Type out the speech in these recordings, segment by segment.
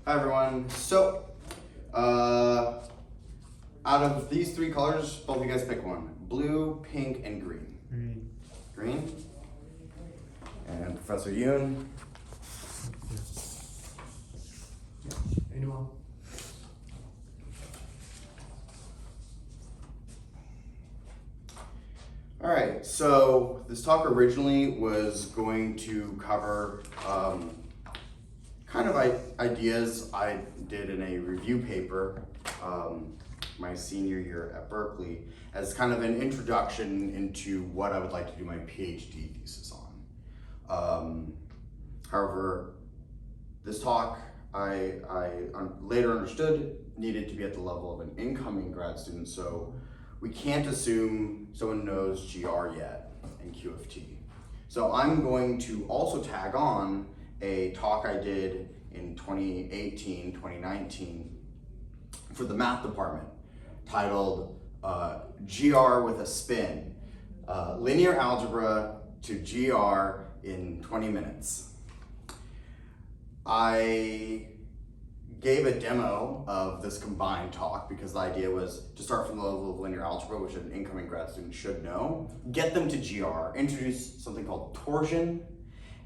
Hi everyone. So, out of these three colors, both of you guys pick one. Blue, pink, and green. Green. Green. And Professor Yoon. Anyone? All right, so this talk originally was going to cover kind of ideas I did in a review paper my senior year at Berkeley as kind of an introduction into what I would like to do my PhD thesis on. However, this talk I later understood needed to be at the level of an incoming grad student, so we can't assume someone knows GR yet and QFT. So I'm going to also tag on a talk I did in 2018, 2019 for the math department titled GR with a Spin, Linear Algebra to GR in 20 minutes. I gave a demo of this combined talk because the idea was to start from the level of linear algebra, which an incoming grad student should know, get them to GR, introduce something called torsion,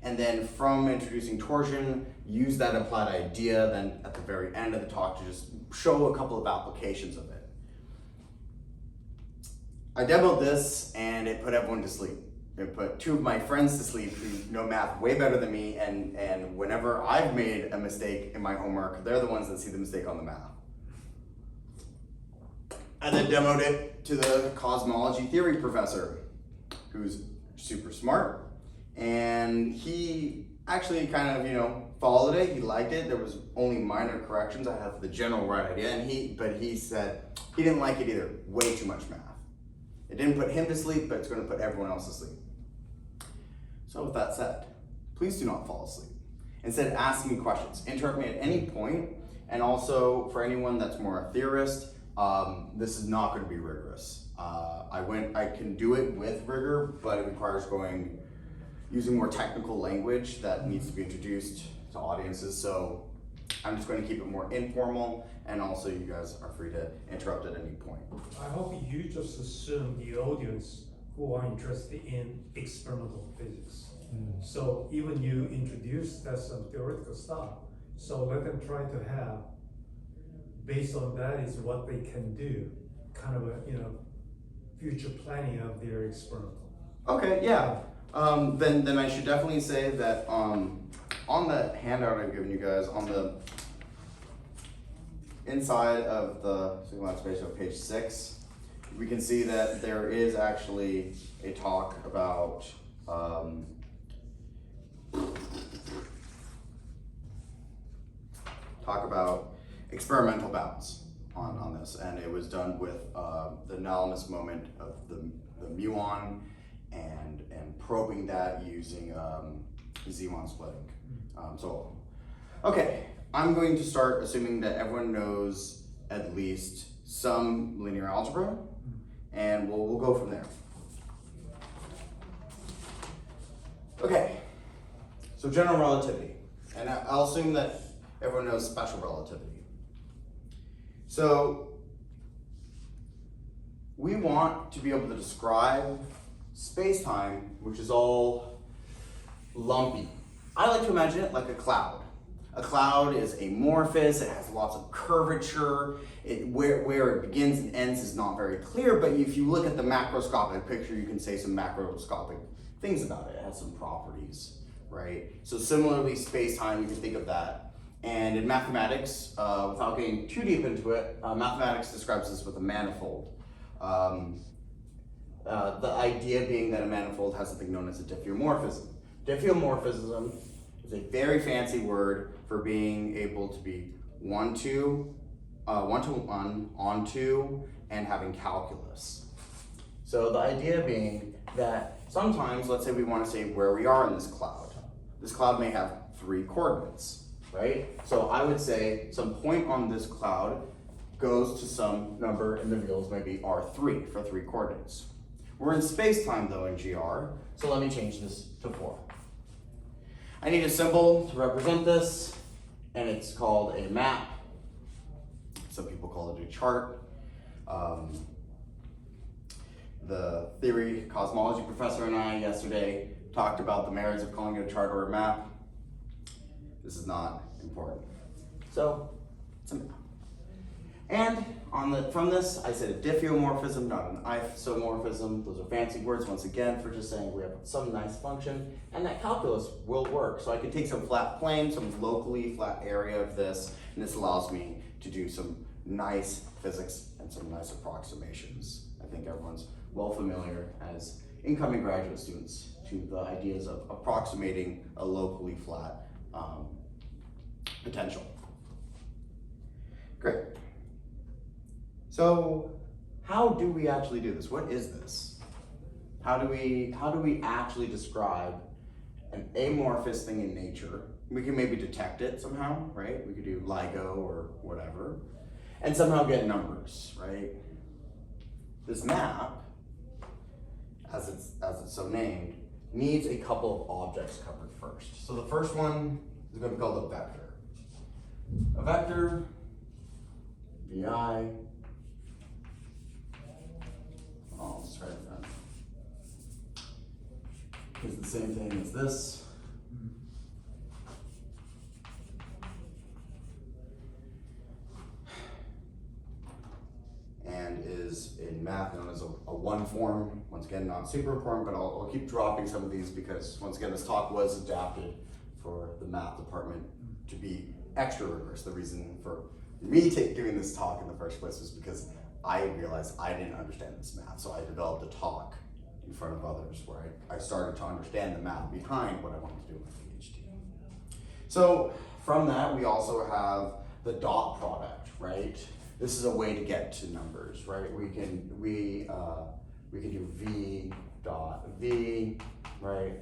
and then from introducing torsion, use that applied idea then at the very end of the talk to just show a couple of applications of it. I demoed this and it put everyone to sleep. It put two of my friends to sleep who know math way better than me, and whenever I've made a mistake in my homework, they're the ones that see the mistake on the math. I then demoed it to the cosmology theory professor, who's super smart, and he actually kind of, followed it. He liked it. There was only minor corrections. I have the general right idea, but he said he didn't like it either. Way too much math. It didn't put him to sleep, but it's going to put everyone else to sleep. So with that said, please do not fall asleep. Instead, ask me questions. Interrupt me at any point, and also for anyone that's more a theorist, this is not going to be rigorous. I can do it with rigor, but it requires using more technical language that needs to be introduced to audiences. So I'm just going to keep it more informal, and also you guys are free to interrupt at any point. I hope you just assume the audience who are interested in experimental physics. So even you introduce that some theoretical stuff, so let them try to have, based on that is what they can do, kind of a future planning of their experimental. Okay, yeah. Then I should definitely say that on the handout I've given you guys, on the inside of the single line space of page 6, we can see that there is actually a talk about experimental bounds on this, and it was done with the analysis moment of the muon and probing that using Z1 splitting. Okay, I'm going to start assuming that everyone knows at least some linear algebra, and we'll go from there. Okay, so general relativity, and I'll assume that everyone knows special relativity. So we want to be able to describe space-time, which is all lumpy. I like to imagine it like a cloud. A cloud is amorphous, it has lots of curvature, where it begins and ends is not very clear, but if you look at the macroscopic picture, you can say some macroscopic things about it. It has some properties, right? So similarly, space-time, you can think of that. And in mathematics, without getting too deep into it, mathematics describes this with a manifold. The idea being that a manifold has something known as a diffeomorphism. Diffeomorphism is a very fancy word for being able to be one-to-one, onto, and having calculus. So the idea being that sometimes, let's say we want to say where we are in this cloud. This cloud may have 3 coordinates, right? So I would say some point on this cloud goes to some number in the reals, maybe R3 for 3 coordinates. We're in space-time though in GR, so let me change this to 4. I need a symbol to represent this. and it's called a map. Some people call it a chart. The theory cosmology professor and I yesterday talked about the merits of calling it a chart or a map. This is not important. So, it's a map. And from this, I said a diffeomorphism, not an isomorphism. Those are fancy words, once again, for just saying we have some nice function, and that calculus will work. So I can take some flat plane, some locally flat area of this, and this allows me to do some nice physics and some nice approximations. I think everyone's well familiar as incoming graduate students to the ideas of approximating a locally flat potential. Great. So how do we actually do this? What is this? How do we actually describe an amorphous thing in nature? We can maybe detect it somehow, right? We could do LIGO or whatever, and somehow get numbers, right? This map, as it's so named, needs a couple of objects covered first. So the first one is going to be called a vector. A vector, VI. I'll just write it down. Is the same thing as this. And is in math known as a one form. Once again, not super important, but I'll keep dropping some of these because once again, this talk was adapted for the math department to be extra rigorous. The reason for me doing this talk in the first place was because I realized I didn't understand this math, so I developed a talk in front of others where I started to understand the math behind what I wanted to do with my PhD. So from that, we also have the dot product, right? This is a way to get to numbers, right? We can do v dot v, right?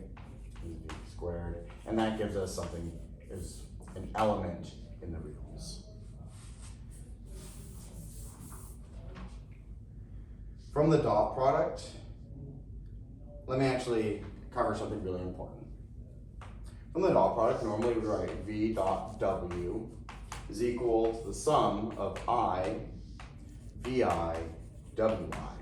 V squared, and that gives us something is an element in the reals. From the dot product, let me actually cover something really important. From the dot product, normally we write v dot w is equal to the sum of I, vi, wi.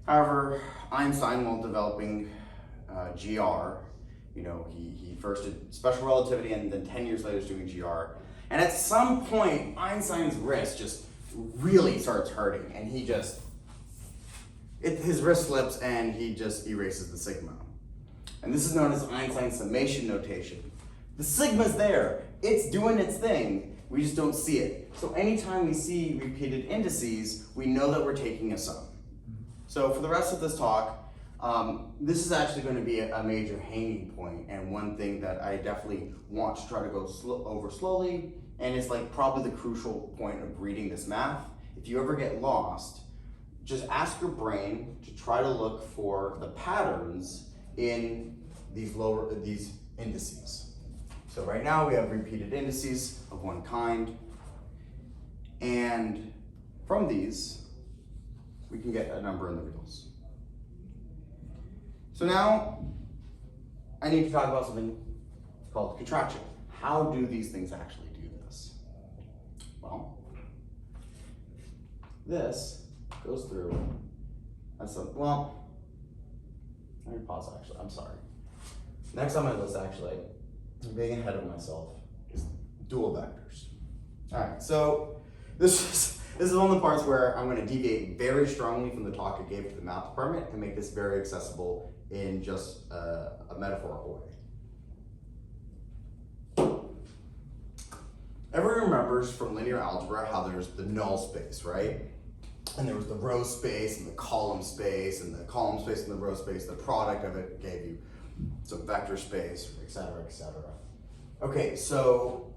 However, Einstein, while developing GR, he first did special relativity and then 10 years later is doing GR. And at some point, Einstein's wrist just really starts hurting and his wrist slips and he just erases the sigma. And this is known as Einstein's summation notation. The sigma's there, it's doing its thing, we just don't see it. So anytime we see repeated indices, we know that we're taking a sum. So for the rest of this talk, this is actually going to be a major hanging point and one thing that I definitely want to try to go over slowly, and it's like probably the crucial point of reading this math. If you ever get lost, just ask your brain to try to look for the patterns in these indices. So right now we have repeated indices of one kind, and from these we can get a number in the reals. So now I need to talk about something called contraction. How do these things actually do this? Well, this goes through as some, well, let me pause actually, I'm sorry. Next on my list actually, I'm being ahead of myself, is dual vectors. All right, so this is one of the parts where I'm going to deviate very strongly from the talk I gave to the math department and make this very accessible in just a metaphorical way. Everyone remembers from linear algebra how there's the null space, right? And there was the row space and the column space, and the column space and the row space, the product of it gave you some vector space, et cetera, et cetera. Okay, so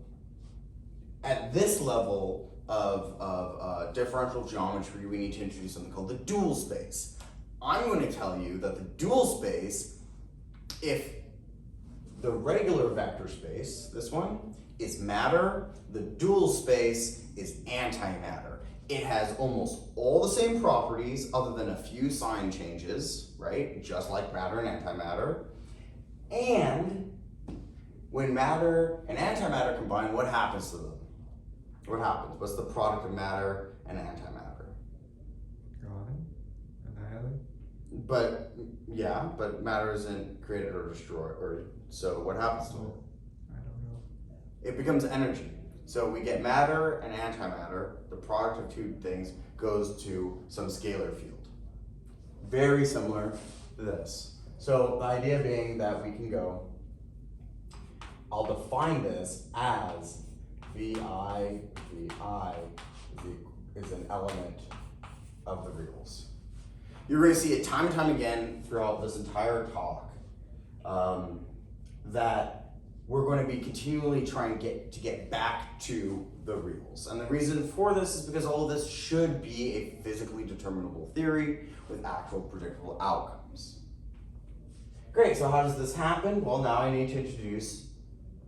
at this level of differential geometry, we need to introduce something called the dual space. I'm going to tell you that the dual space, if the regular vector space, this one, is matter, the dual space is antimatter. It has almost all the same properties other than a few sign changes, right? Just like matter and antimatter. And when matter and antimatter combine, what happens to them? What happens? What's the product of matter and antimatter? Gone? Annihilated? But matter isn't created or destroyed, or so what happens to it? I don't know. It becomes energy. So we get matter and antimatter, the product of two things goes to some scalar field. Very similar to this. So the idea being that we can go, I'll define this as VI is an element of the reals. You're going to see it time and time again throughout this entire talk that we're going to be continually trying to get back to the reals. And the reason for this is because all of this should be a physically determinable theory with actual predictable outcomes. Great, so how does this happen? Well, now I need to introduce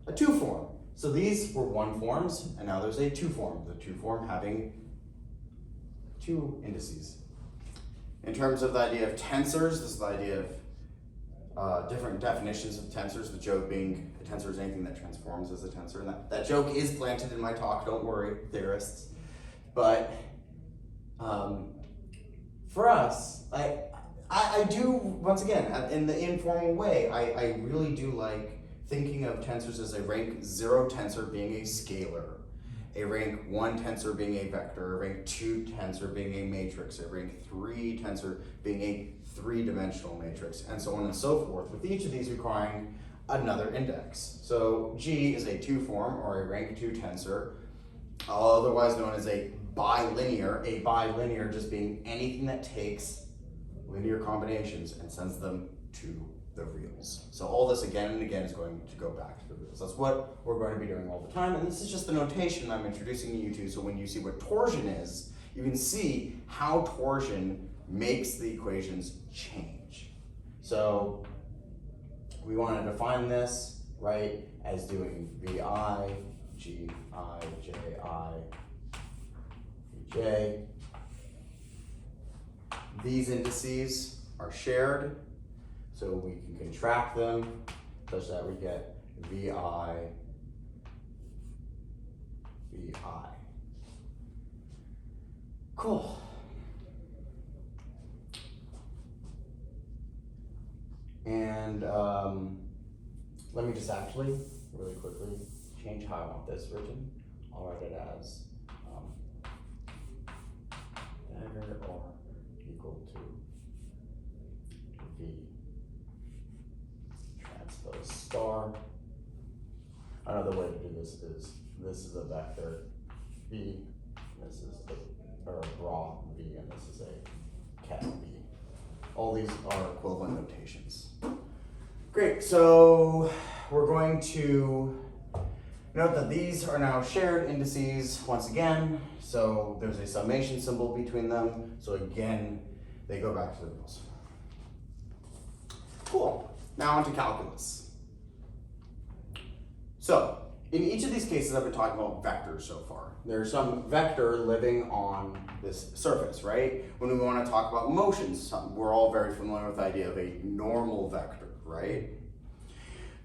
a two form. So these were one forms, and now there's a two form. The two form having two indices. In terms of the idea of tensors, this is the idea of different definitions of tensors. The joke being a tensor is anything that transforms as a tensor. And that joke is planted in my talk, don't worry, theorists. But for us, I do, once again, in the informal way, I really do like thinking of tensors as a rank 0 tensor being a scalar, a rank 1 tensor being a vector, a rank 2 tensor being a matrix, a rank 3 tensor being a three-dimensional matrix, and so on and so forth, with each of these requiring another index. So G is a 2 form or a rank 2 tensor, otherwise known as a bilinear just being anything that takes linear combinations and sends them to the reals. So all this again and again is going to go back to the reals. That's what we're going to be doing all the time, and this is just the notation I'm introducing you to, so when you see what torsion is, you can see how torsion makes the equations change. So we want to define this, right, as doing VI, GI, JI, VJ. These indices are shared, so we can contract them such that we get VI, VI. Cool. And let me just actually, really quickly, change how I want this written. I'll write it as dagger or equal to V transpose star. Another way to do this is a vector V, this is a bra V, and this is a cat V. All these are equivalent notations. Great, so we're going to note that these are now shared indices once again. So there's a summation symbol between them. So again, they go back to the rules. Cool, now on to calculus. So in each of these cases, I've been talking about vectors so far. There's some vector living on this surface, right? When we want to talk about motions, we're all very familiar with the idea of a normal vector, right?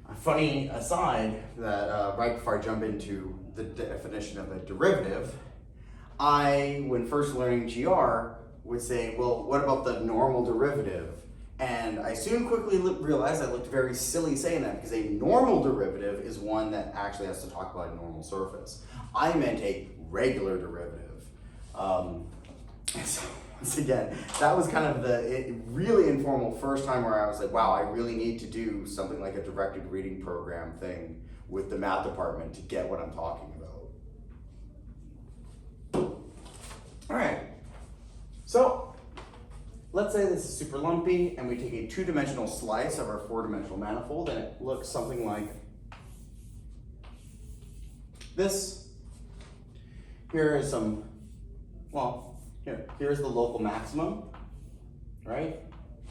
A funny aside that right before I jump into the definition of a derivative, when first learning GR, would say, well, what about the normal derivative? And I soon quickly realized I looked very silly saying that, because a normal derivative is one that actually has to talk about a normal surface. I meant a regular derivative. So once again, that was kind of the really informal first time where I was like, wow, I really need to do something like a directed reading program thing with the math department to get what I'm talking about. All right, so let's say this is super lumpy and we take a two-dimensional slice of our four-dimensional manifold and it looks something like this. Here is some, well, here's the local maximum, right?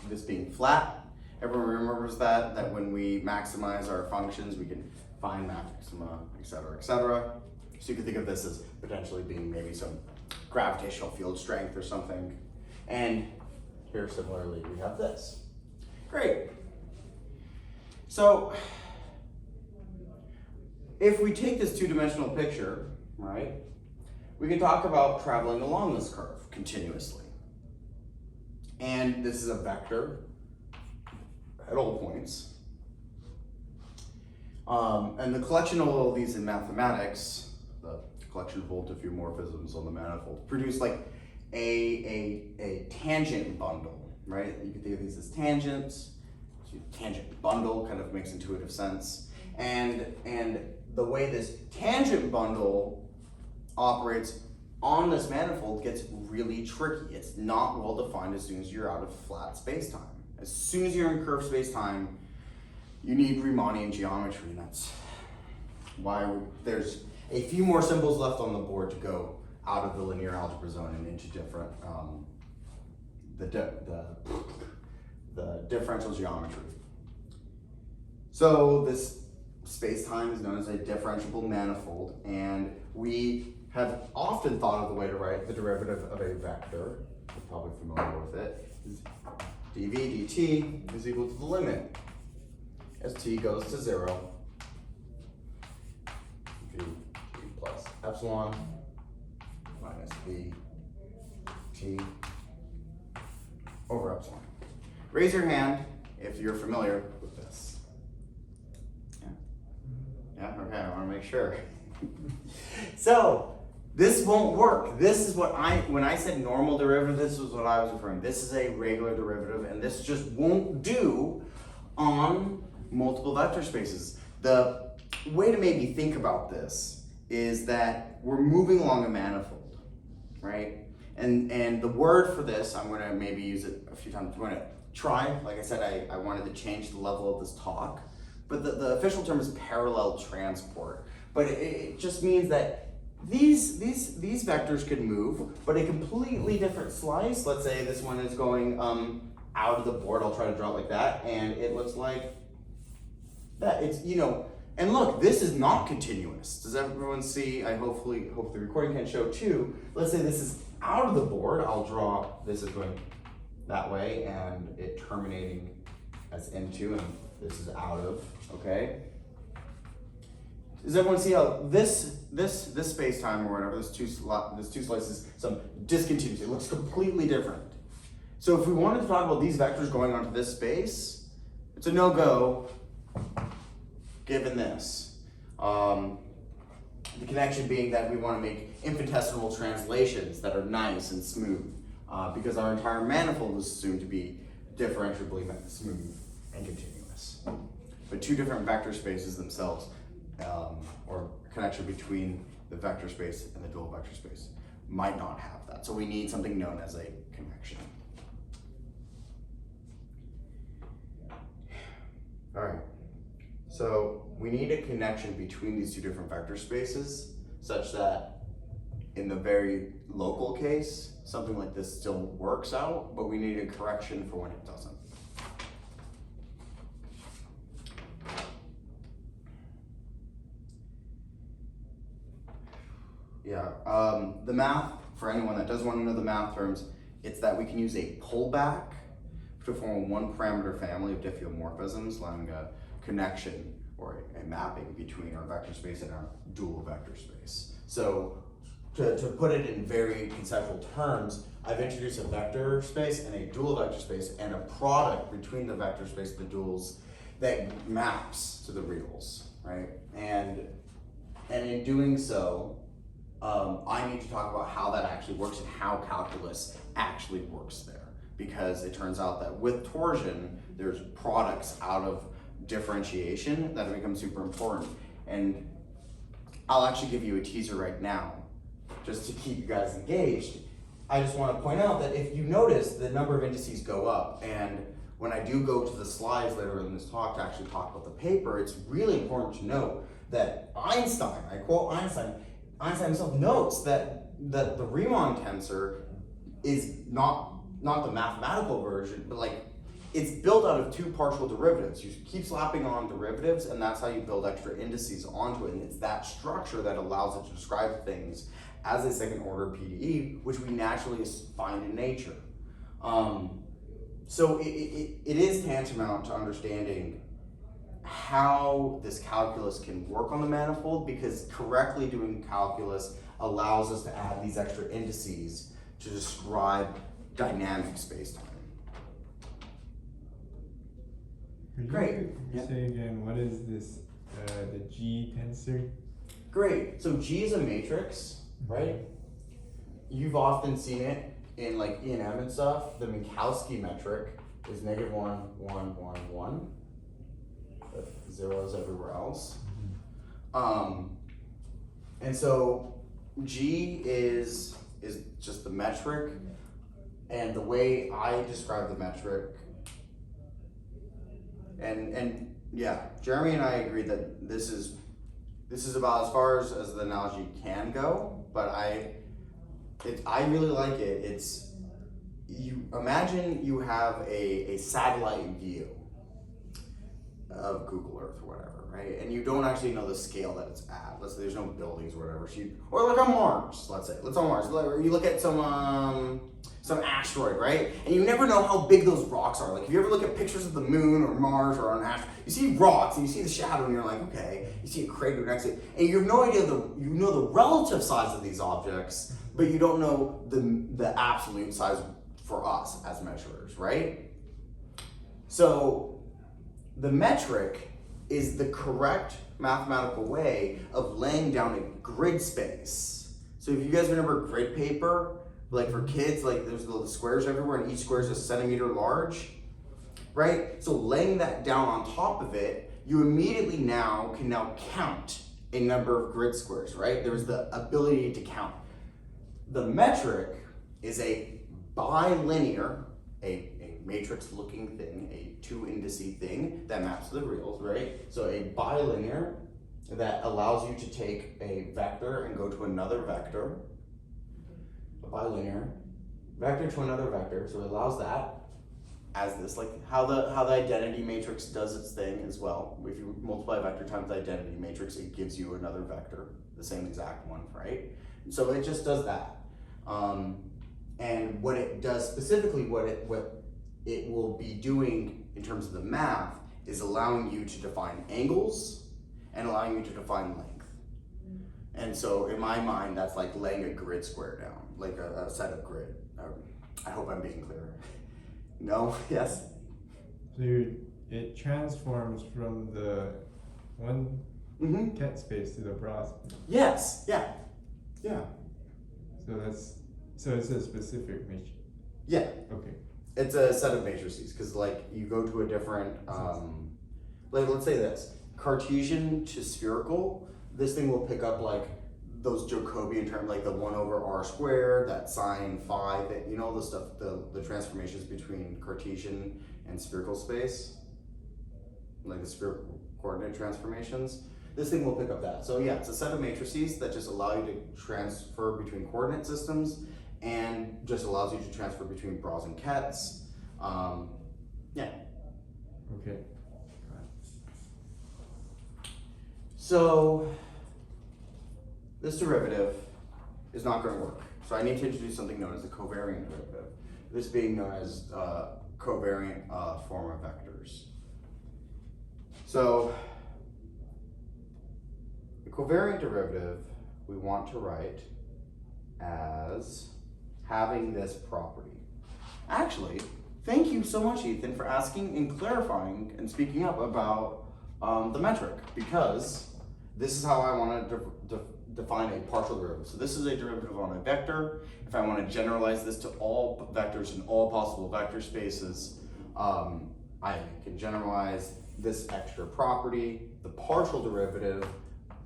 This being flat. Everyone remembers that when we maximize our functions, we can find maxima, et cetera, et cetera. So you can think of this as potentially being maybe some gravitational field strength or something. And here, similarly, we have this. Great. So if we take this two-dimensional picture, right, we can talk about traveling along this curve continuously. And this is a vector at all points. And the collection of all of these in mathematics, the collection of all diffeomorphisms on the manifold, produce like a tangent bundle, right? You can think of these as tangents. Tangent bundle kind of makes intuitive sense. And the way this tangent bundle operates on this manifold gets really tricky. It's not well defined as soon as you're out of flat space-time. As soon as you're in curved space-time, you need Riemannian geometry, and that's why there's a few more symbols left on the board to go out of the linear algebra zone and into different, the differential geometry. So this space-time is known as a differentiable manifold, and we have often thought of the way to write the derivative of a vector, you're probably familiar with it, is dv dt is equal to the limit as t goes to 0, v plus epsilon minus v t over epsilon. Raise your hand if you're familiar with this. Yeah, okay, I want to make sure. So, this won't work. This is what when I said normal derivative, this is what I was referring. This is a regular derivative, and this just won't do on multiple vector spaces. The way to maybe think about this is that we're moving along a manifold, right? And the word for this, I'm going to maybe use it a few times. I'm going to try, like I said, I wanted to change the level of this talk, but the official term is parallel transport. But it just means that these vectors could move, but a completely different slice. Let's say this one is going out of the board. I'll try to draw it like that, and it looks like that. It's, you know, and look, this is not continuous. Does everyone see? I hope the recording can show too. Let's say this is out of the board. I'll draw this is going that way, and it terminating as into, and this is out of. Okay. Does everyone see how this space-time or whatever, this two slices, some discontinuity? It looks completely different. So if we wanted to talk about these vectors going onto this space, it's a no-go given this. The connection being that we want to make infinitesimal translations that are nice and smooth, because our entire manifold is assumed to be differentiably smooth and continuous. But two different vector spaces themselves, or connection between the vector space and the dual vector space, might not have that. So we need something known as a connection. All right, so we need a connection between these two different vector spaces such that in the very local case, something like this still works out, but we need a correction for when it doesn't. Yeah, the math, for anyone that does want to know the math terms, it's that we can use a pullback to form a one parameter family of diffeomorphisms, allowing a connection or a mapping between our vector space and our dual vector space. So to put it in very conceptual terms, I've introduced a vector space and a dual vector space and a product between the vector space and the duals that maps to the reals, right? And in doing so, I need to talk about how that actually works and how calculus actually works there. Because it turns out that with torsion, there's products out of differentiation that have become super important. And I'll actually give you a teaser right now, just to keep you guys engaged. I just want to point out that if you notice, the number of indices go up. And when I do go to the slides later in this talk to actually talk about the paper, it's really important to note that Einstein, I quote Einstein himself notes that the Riemann tensor is not the mathematical version, but like it's built out of two partial derivatives. You keep slapping on derivatives, and that's how you build extra indices onto it. And it's that structure that allows it to describe things as a second order PDE, which we naturally find in nature. So it is tantamount to understanding how this calculus can work on the manifold, because correctly doing calculus allows us to add these extra indices to describe dynamic spacetime. Could Great. you Yeah. say again, what is this, the G tensor? Great. So G is a matrix, right? You've often seen it in like E&M and stuff. The Minkowski metric is -1, 1, 1, 1. With zeros everywhere else. And so G is just the metric, and the way I describe the metric, and yeah, Jeremy and I agree that this is about as far as the analogy can go, but I really like it. It's, you imagine you have a satellite view of Google Earth or whatever, right? And you don't actually know the scale that it's at. Let's say there's no buildings or whatever. Or like on Mars, let's on Mars. You look at some asteroid, right? And you never know how big those rocks are. Like if you ever look at pictures of the moon or Mars or an asteroid, you see rocks and you see the shadow and you're like, okay, you see a crater next to it, and you have no idea you know the relative size of these objects, but you don't know the absolute size for us as measurers, right? So the metric is the correct mathematical way of laying down a grid space. So if you guys remember grid paper, like for kids, like there's little squares everywhere and each square is a centimeter large, right? So laying that down on top of it, you immediately can count a number of grid squares, right? There's the ability to count. The metric is a bilinear, a matrix looking thing, a two indice thing that maps to the reals, right? So a bilinear that allows you to take a vector and go to another vector. A bilinear vector to another vector, so it allows that as this, like how the identity matrix does its thing as well. If you multiply a vector times the identity matrix, it gives you another vector, the same exact one, right? So it just does that. And what it does specifically, what it will be doing in terms of the math is allowing you to define angles and allowing you to define length. And so in my mind, that's like laying a grid square down, like a set of grid. I hope I'm being clear. No? Yes? So it transforms from the one ket space to the broad space. Yes, yeah. So it's a specific matrix. Yeah. Okay. It's a set of matrices, because like you go to a different, like let's say this, Cartesian to spherical, this thing will pick up like those Jacobian terms, like the 1/r squared, that sine phi, you know, the stuff, the transformations between Cartesian and spherical space, like the spherical coordinate transformations. This thing will pick up that. So yeah, it's a set of matrices that just allow you to transfer between coordinate systems and just allows you to transfer between bras and kets. Yeah. Okay. So this derivative is not going to work. So I need to introduce something known as the covariant derivative. This being known as covariant form of vectors. So the covariant derivative we want to write as having this property. Actually, thank you so much, Ethan, for asking and clarifying and speaking up about the metric, because this is how I want to define a partial derivative. So this is a derivative on a vector. If I want to generalize this to all vectors in all possible vector spaces, I can generalize this extra property, the partial derivative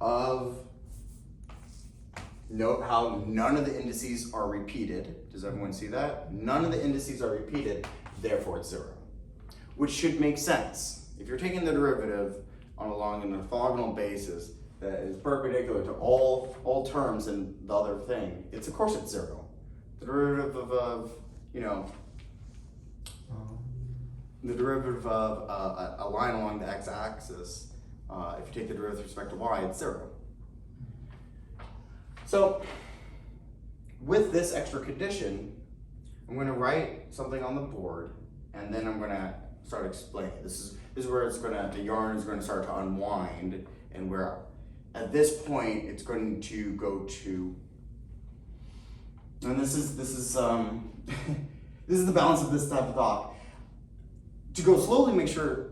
of, note how none of the indices are repeated. Does everyone see that? None of the indices are repeated, therefore it's 0. Which should make sense. If you're taking the derivative along an orthogonal basis that is perpendicular to all terms in the other thing, of course it's 0. The derivative of the derivative of a line along the x-axis, if you take the derivative with respect to y, it's 0. So with this extra condition, I'm going to write something on the board, and then I'm going to start explaining. This is where the yarn is gonna start to unwind, and where at this point it's going to go to, and this is this is the balance of this type of talk. To go slowly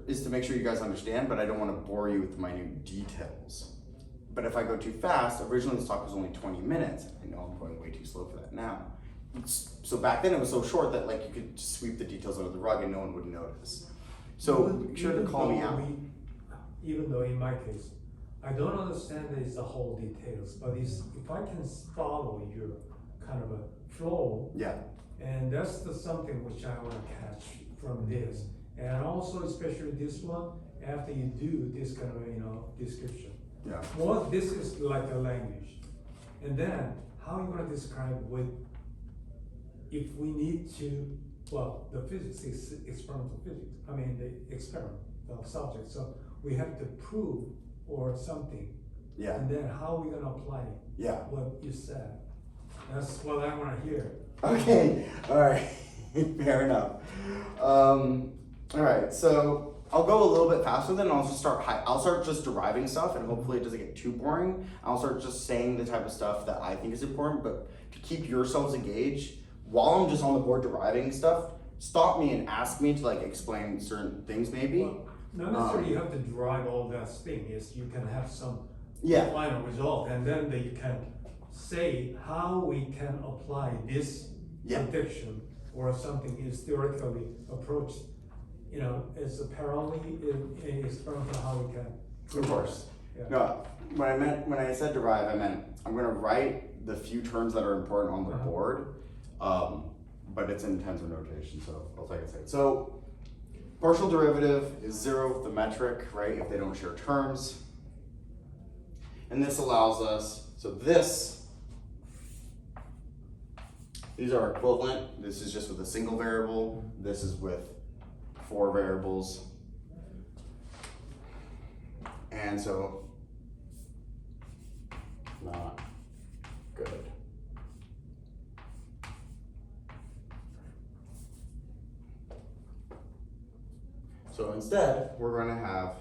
is to make sure you guys understand, but I don't want to bore you with minute details. But if I go too fast, originally this talk was only 20 minutes. I know I'm going way too slow for that now. So back then it was so short that like you could just sweep the details under the rug and no one would notice. So make sure to call me out. Even though in my case, I don't understand it's the whole details, but if I can follow your kind of a flow, Yeah. and that's something which I want to catch from this. And also, especially this one, after you do this kind of, description. Yeah. Well, this is like a language. And then, how are you going to describe if we need to, the physics is experimental physics. I mean, the experiment, the subject. So we have to prove or something. Yeah. And then how are we going to apply what you said? That's what I want to hear. Okay, all right, fair enough. All right, so I'll go a little bit faster then. I'll start just deriving stuff, and hopefully it doesn't get too boring. I'll start just saying the type of stuff that I think is important, but to keep yourselves engaged, while I'm just on the board deriving stuff, stop me and ask me to like explain certain things maybe. Well, not necessarily you have to derive all that thing. Yes, you can have some Yeah. final result, and then you can say how we can apply this prediction or something is theoretically approached, as a parallel in experimental how we can. Of course. Yeah. No, when I said derive, I meant I'm gonna write the few terms that are important on the board, but it's in tensor notation, so I'll take a second. So partial derivative is 0 with the metric, right? If they don't share terms, and this allows us. So these are equivalent. This is just with a single variable. This is with 4 variables. And so, not good. So instead, we're going to have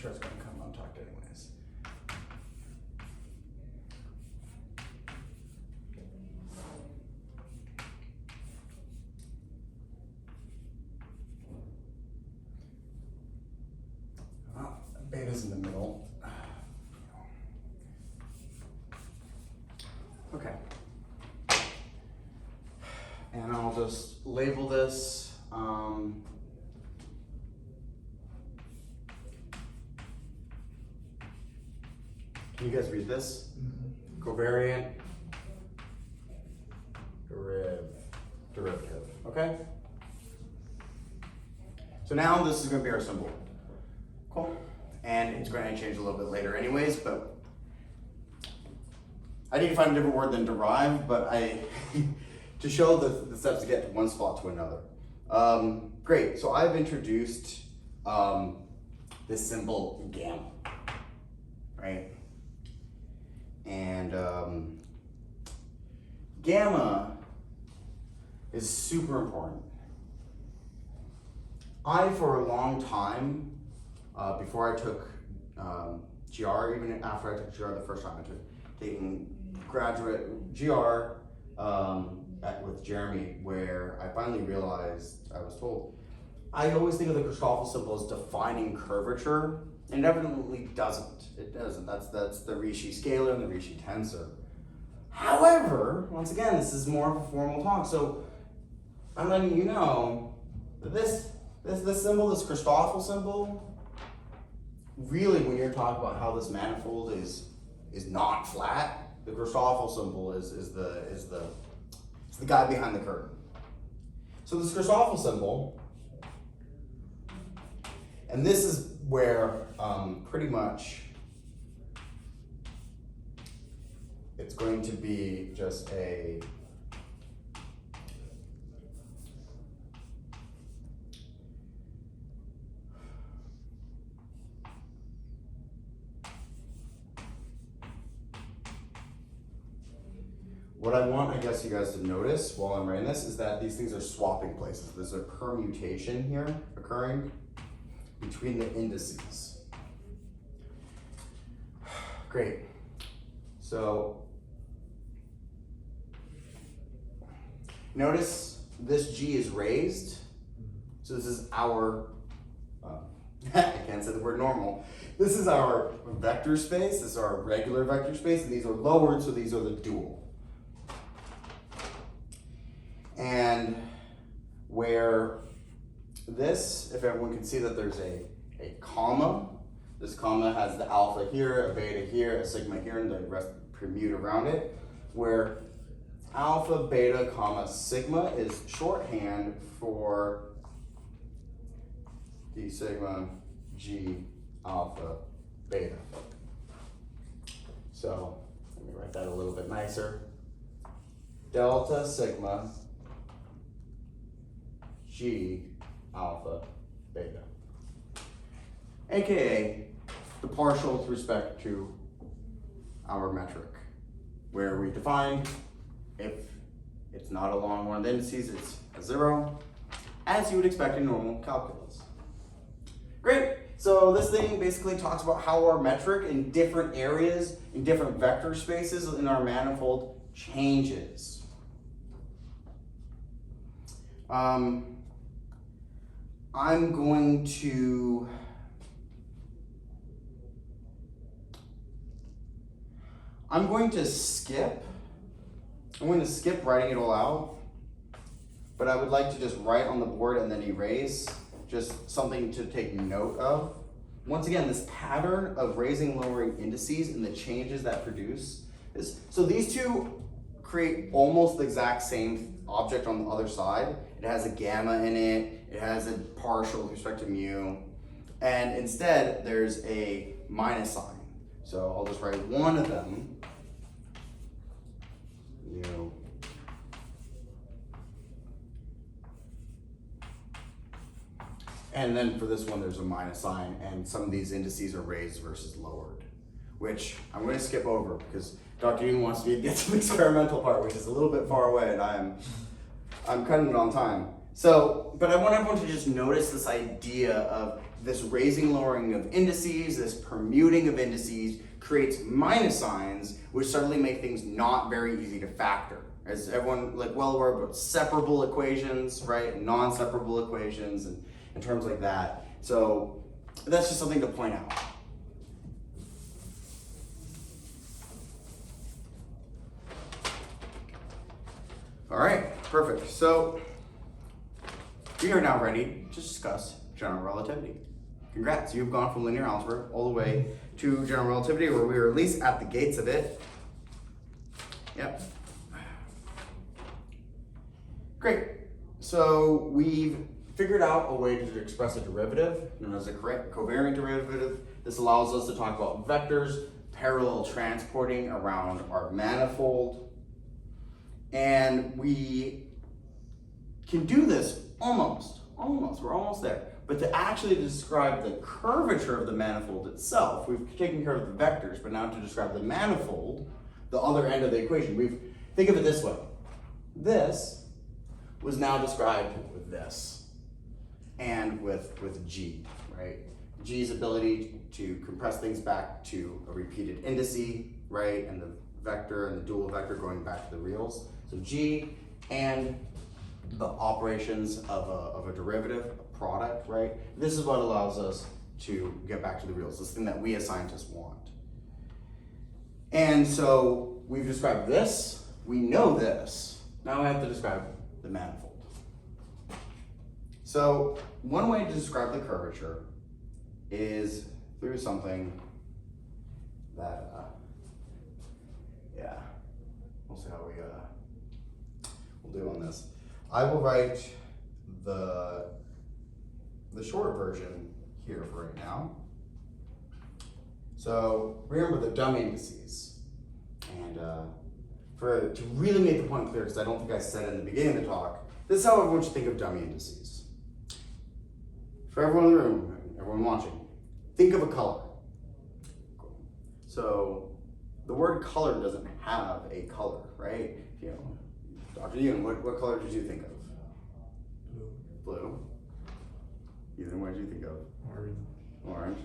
sure it's going to come untucked anyways. Beta's in the middle. Okay. And I'll just label this. Can you guys read this? Covariant derivative. Okay? So now this is going to be our symbol. Cool. And it's going to change a little bit later anyways, but I need to find a different word than derive, but to show the steps to get from one spot to another. Great, so I've introduced this symbol gamma, right? And gamma is super important. For a long time, before I took GR, even after I took GR the first time, taking graduate GR with Jeremy, where I finally realized, I was told, I always think of the Christoffel symbol as defining curvature, and it definitely doesn't. It doesn't. That's the Ricci scalar and the Ricci tensor. However, once again, this is more of a formal talk, so I'm letting you know that this symbol, this Christoffel symbol, really, when you're talking about how this manifold is not flat, the Christoffel symbol is the guy behind the curtain. So this Christoffel symbol, and this is where pretty much it's going to be just a what I want, I guess, you guys to notice while I'm writing this is that these things are swapping places. There's a permutation here occurring between the indices. Great. So notice this G is raised. So this is our, I can't say the word normal. This is our vector space. This is our regular vector space, and these are lowered, so these are the dual. And where this, if everyone can see that there's a comma, this comma has the alpha here, a beta here, a sigma here, and the rest permute around it, where alpha, beta, comma, sigma is shorthand for d sigma g alpha beta. So let me write that a little bit nicer. Delta sigma g alpha beta, aka the partial with respect to our metric, where we define if it's not along one of the indices, it's a 0, as you would expect in normal calculus. Great. So this thing basically talks about how our metric in different areas, in different vector spaces in our manifold changes. I'm going to skip writing it all out, but I would like to just write on the board and then erase, just something to take note of. Once again, this pattern of raising, lowering indices and the changes that produce is, so these two create almost the exact same object on the other side. It has a gamma in it, it has a partial with respect to mu, and instead there's a minus sign. So I'll just write one of them, mu. And then for this one, there's a minus sign, and some of these indices are raised versus lowered, which I'm going to skip over because Dr. Yoon wants me to get to the experimental part, which is a little bit far away, and I'm cutting it on time. So, but I want everyone to just notice this idea of this raising, lowering of indices, this permuting of indices creates minus signs, which suddenly make things not very easy to factor. As everyone well aware about separable equations, right, and non-separable equations, and terms like that. So that's just something to point out. All right, perfect. So we are now ready to discuss general relativity. Congrats, you've gone from linear algebra all the way to general relativity, where we are at least at the gates of it. Yep. Great. So we've figured out a way to express a derivative known as a covariant derivative. This allows us to talk about vectors parallel transporting around our manifold. And we can do this almost, we're almost there. But to actually describe the curvature of the manifold itself, we've taken care of the vectors, but now to describe the manifold, the other end of the equation, think of it this way. This was now described with this. And with G, right? G's ability to compress things back to a repeated indice, right? And the vector and the dual vector going back to the reals. So G and the operations of a derivative, a product, right? This is what allows us to get back to the reals, this thing that we as scientists want. And so we've described this, we know this. Now we have to describe the manifold. So one way to describe the curvature is through something that, we'll see how we'll do on this. I will write the short version here for right now. So remember the dumb indices, and to really make the point clear, because I don't think I said it in the beginning of the talk, this is how everyone should think of dummy indices. For everyone in the room, everyone watching, think of a color. So the word color doesn't have a color, right? If you know, Dr. Yoon, what color did you think of? Blue. Blue. Ethan, what did you think of? Orange. Orange.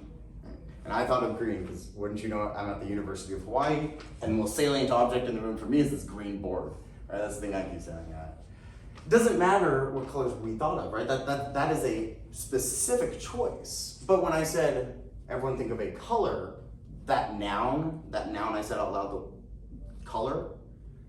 And I thought of green because wouldn't you know I'm at the University of Hawaii, and the most salient object in the room for me is this green board. Right, that's the thing I keep saying. It doesn't matter what colors we thought of, right? That is a specific choice. But when I said everyone think of a color, that noun I said out loud, the color,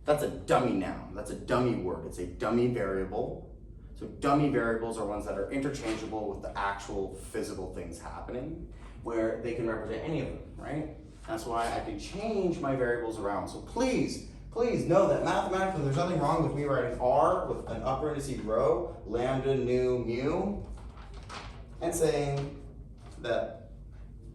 that's a dummy noun. That's a dummy word. It's a dummy variable. So dummy variables are ones that are interchangeable with the actual physical things happening, where they can represent any of them, right? That's why I can change my variables around. So please know that mathematically there's nothing wrong with me writing R with an upper indices rho, lambda, nu, mu, and saying that,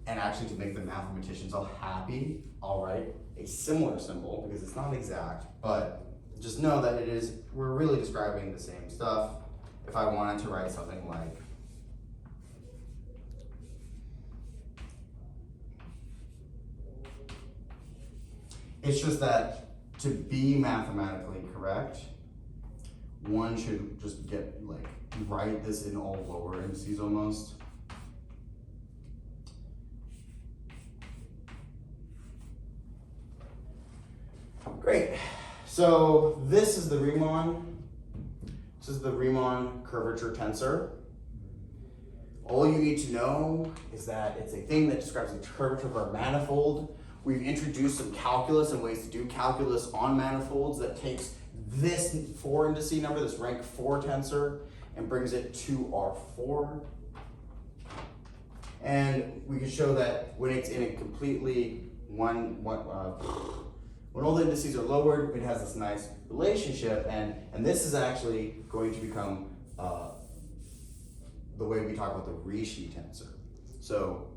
and actually to make the mathematicians all happy, I'll write a similar symbol because it's not exact, but just know that we're really describing the same stuff. If I wanted to write something like it's just that to be mathematically correct, one should just write this in all lower indices almost. Great. So this is the Riemann. This is the Riemann curvature tensor. All you need to know is that it's a thing that describes the curvature of our manifold. We've introduced some calculus and ways to do calculus on manifolds that takes this 4 indice number, this rank 4 tensor, and brings it to R4. And we can show that when it's in a completely when all the indices are lowered, it has this nice relationship, and this is actually going to become the way we talk about the Ricci tensor. So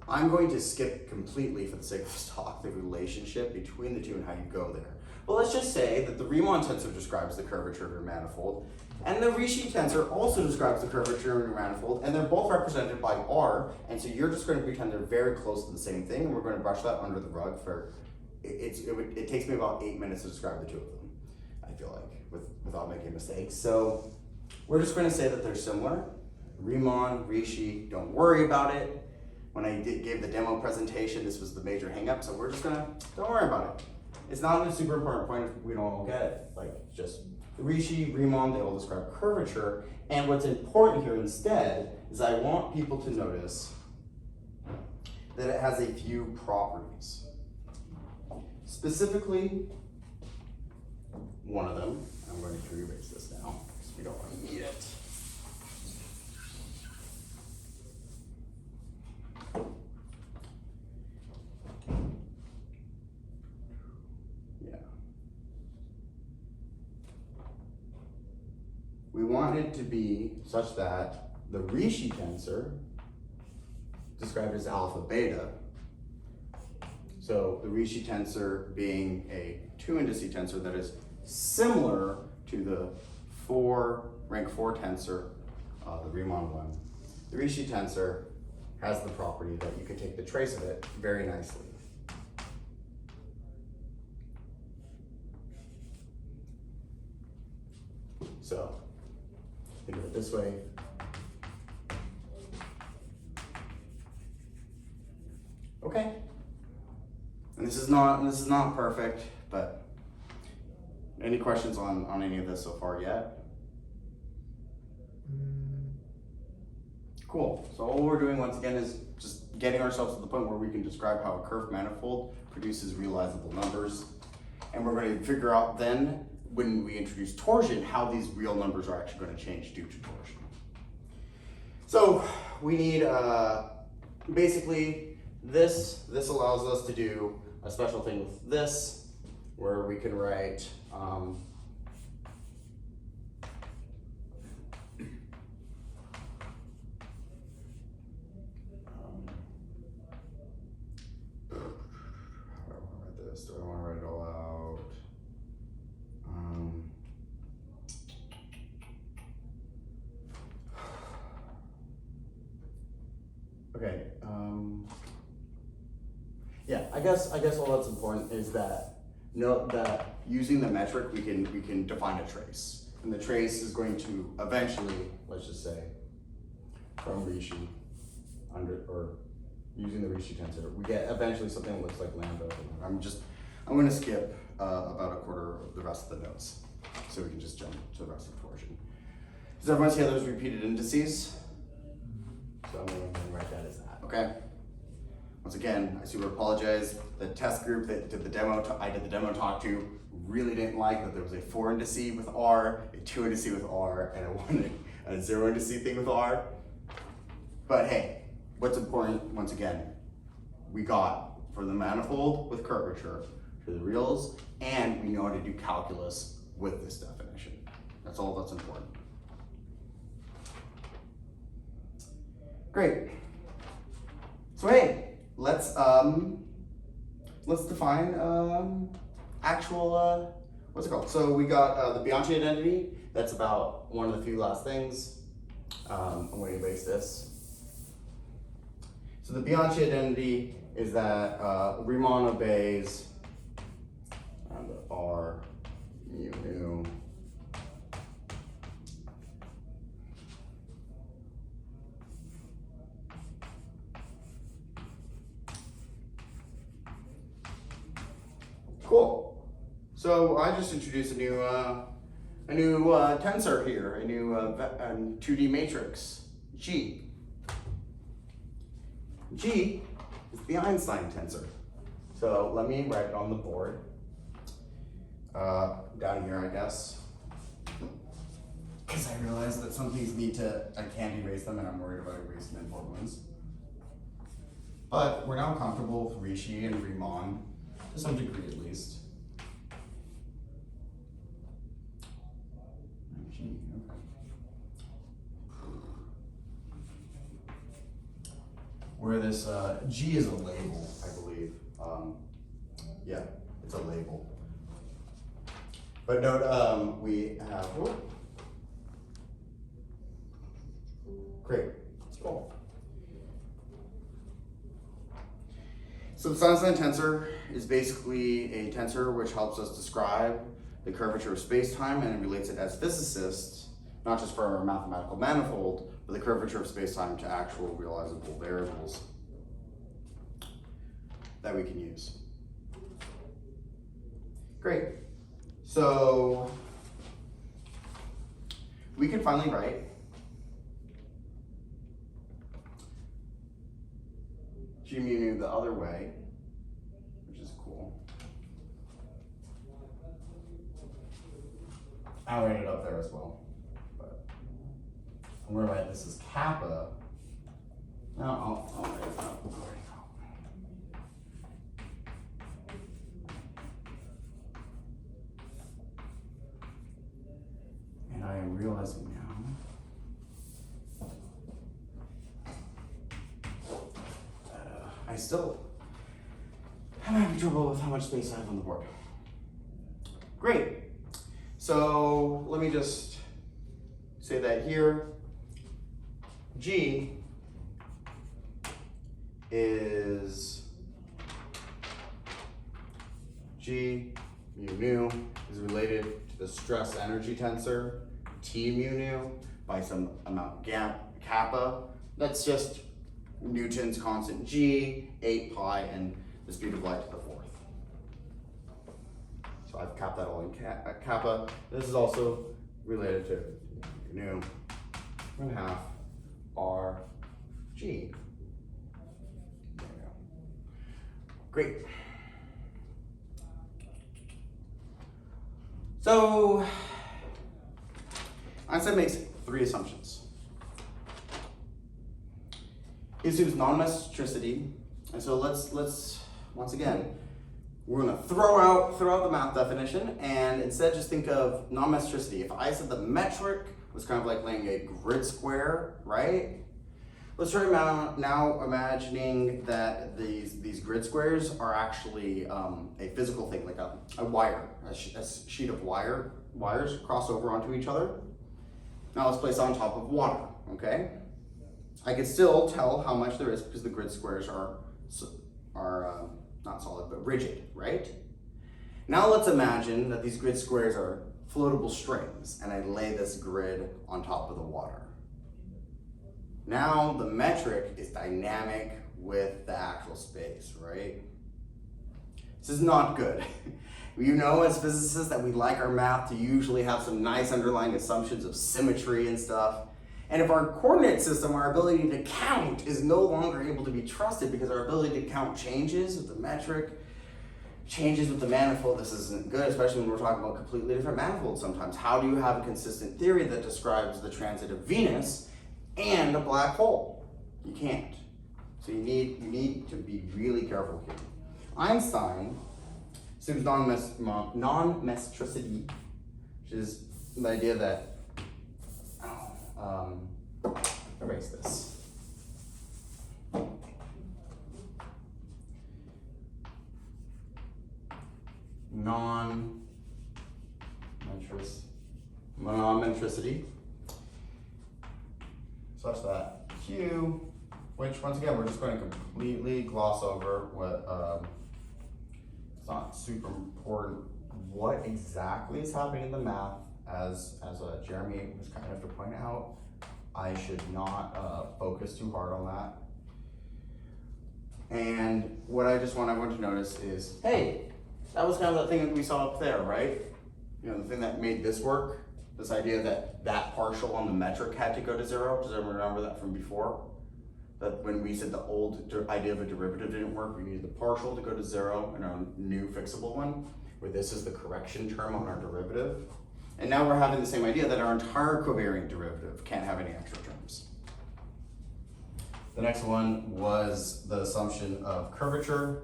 I'm going to skip completely, for the sake of this talk, the relationship between the two and how you go there. Well, let's just say that the Riemann tensor describes the curvature of your manifold, and the Ricci tensor also describes the curvature of your manifold, and they're both represented by R, and so you're just going to pretend they're very close to the same thing, and we're going to brush that under the rug for, it takes me about 8 minutes to describe the two of them, I feel like, without making mistakes. So we're just going to say that they're similar. Riemann, Ricci, don't worry about it. When I gave the demo presentation, this was the major hang-up, so we're just gonna, don't worry about it. It's not a super important point if we don't all get it. Like, just Ricci, Riemann, they all describe curvature, and what's important here instead is I want people to notice that it has a few properties. Specifically, one of them, I'm going to erase this now, because we don't want to need it. We want it to be such that the Ricci tensor, described as alpha beta, so the Ricci tensor being a 2 indice tensor that is similar to the rank 4 tensor, the Riemann one. The Ricci tensor has the property that you can take the trace of it very nicely. So think of it this way. Okay. And this is not perfect, but any questions on any of this so far yet? Cool. So all we're doing once again is just getting ourselves to the point where we can describe how a curved manifold produces realizable numbers. And we're going to figure out then, when we introduce torsion, how these real numbers are actually going to change due to torsion. So we need basically this allows us to do a special thing with this, where we can write do I want to write it all out? Okay. Yeah, I guess all that's important is that note that using the metric, we can define a trace. And the trace is going to eventually, let's just say, from Rishi, or using the Rishi tensor, we get eventually something that looks like lambda. I'm going to skip about a quarter of the rest of the notes, so we can just jump to the rest of torsion. Does everyone see how those repeated indices? So I'm going to write that as that, okay? Once again, I super apologize. The test group that did the demo, I did the demo talk to, really didn't like that there was a 4 indice with R, a 2 indice with R, and a 0 indice thing with R. But hey, what's important, once again, we got for the manifold with curvature to the reals, and we know how to do calculus with this definition. That's all that's important. Great. So hey, let's define actual what's it called? So we got the Bianchi identity. That's about one of the few last things. I'm going to erase this. So the Bianchi identity is that Riemann obeys R mu nu Cool. So I just introduced a new tensor here, a new 2D matrix, G. G is the Einstein tensor. So let me write it on the board. Down here, I guess. Because I realized that some things I can't erase them, and I'm worried about erasing important ones. But we're now comfortable with Rishi and Riemann, to some degree at least. G, okay. Where this G is a label, I believe. Yeah, it's a label. But note, we have, great, cool. So the Einstein tensor is basically a tensor which helps us describe the curvature of space-time, and it relates it as physicists, not just for our mathematical manifold, but the curvature of space-time to actual realizable variables that we can use. Great. So we can finally write G mu nu the other way, which is cool. I'll write it up there as well, but I'm going to write this as kappa. No, I'll write it up. And I am realizing now I still am having trouble with how much space I have on the board. Great. So let me just say that here, G is G mu nu is related to the stress energy tensor T mu nu by some amount kappa. That's just Newton's constant G, 8 pi, and the speed of light to the 4th. So I've capped that all in kappa. This is also related to nu 1/2 R G. There we go. Great. So Einstein makes 3 assumptions. He assumes non-metricity, and so let's once again, we're gonna throw out the math definition, and instead just think of non-metricity. If I said the metric was kind of like laying a grid square, right? Let's try now imagining that these grid squares are actually a physical thing, like a wire, a sheet of wires cross over onto each other. Now let's place it on top of water, okay? I can still tell how much there is because the grid squares are not solid, but rigid, right? Now let's imagine that these grid squares are floatable strings, and I lay this grid on top of the water. Now the metric is dynamic with the actual space, right? This is not good. You know as physicists that we like our math to usually have some nice underlying assumptions of symmetry and stuff. And if our coordinate system, our ability to count, is no longer able to be trusted because our ability to count changes with the metric, changes with the manifold, this isn't good, especially when we're talking about completely different manifolds sometimes. How do you have a consistent theory that describes the transit of Venus and a black hole? You can't. So you need to be really careful here. Einstein assumes non-metricity, which is the idea that, erase this. Non-metricity, such that Q, which once again, we're just going to completely gloss over what, it's not super important what exactly is happening in the math, as Jeremy was kind enough to point out. I should not focus too hard on that. And what I want to notice is, hey, that was kind of the thing that we saw up there, right? You know, the thing that made this work, this idea that that partial on the metric had to go to 0. Does everyone remember that from before? That when we said the old idea of a derivative didn't work, we needed the partial to go to 0 in our new fixable one, where this is the correction term on our derivative. And now we're having the same idea that our entire covariant derivative can't have any extra terms. The next one was the assumption of curvature.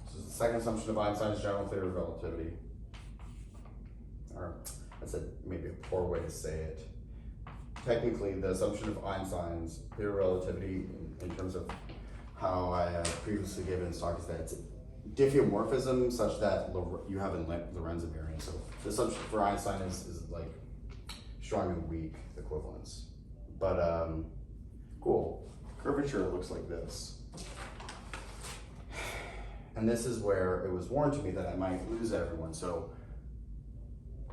This is the second assumption of Einstein's general theory of relativity. Or that's maybe a poor way to say it. Technically, the assumption of Einstein's theory of relativity in terms of how I previously gave in talk is that it's diffeomorphism such that you have a Lorentz invariant. So the assumption for Einstein is like strong and weak equivalence. But cool, curvature looks like this. And this is where it was warned to me that I might lose everyone. So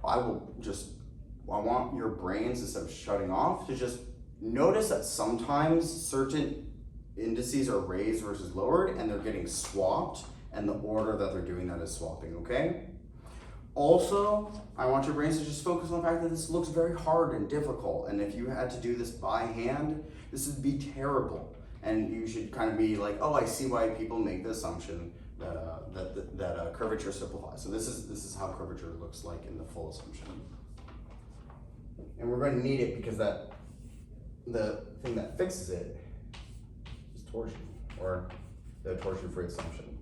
I want your brains, instead of shutting off, to just notice that sometimes certain indices are raised versus lowered and they're getting swapped, and the order that they're doing that is swapping, okay? Also, I want your brains to just focus on the fact that this looks very hard and difficult, and if you had to do this by hand, this would be terrible. And you should kind of be like, oh, I see why people make the assumption that curvature simplifies. So this is how curvature looks like in the full assumption. And we're going to need it because the thing that fixes it is torsion, or the torsion-free assumption.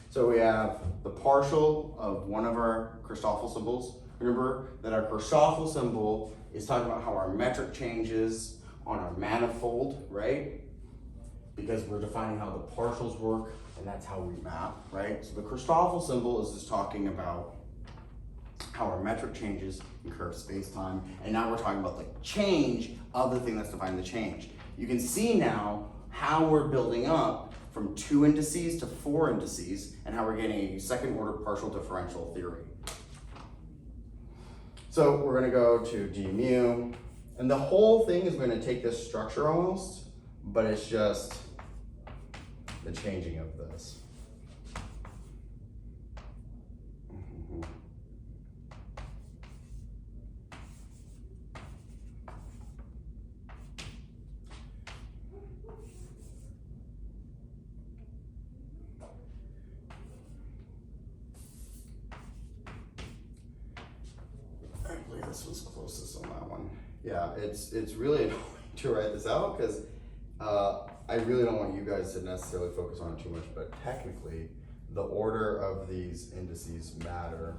So we have the partial of one of our Christoffel symbols. Remember that our Christoffel symbol is talking about how our metric changes on our manifold, right? Because we're defining how the partials work, and that's how we map, right? So the Christoffel symbol is just talking about how our metric changes in curved space-time, and now we're talking about the change of the thing that's defining the change. You can see now how we're building up from 2 indices to 4 indices, and how we're getting a second-order partial differential theory. So we're going to go to d mu, and the whole thing is going to take this structure almost, but it's just the changing of this. I believe this was closest on that one. Yeah, it's really annoying to write this out because I really don't want you guys to necessarily focus on it too much, but technically the order of these indices matter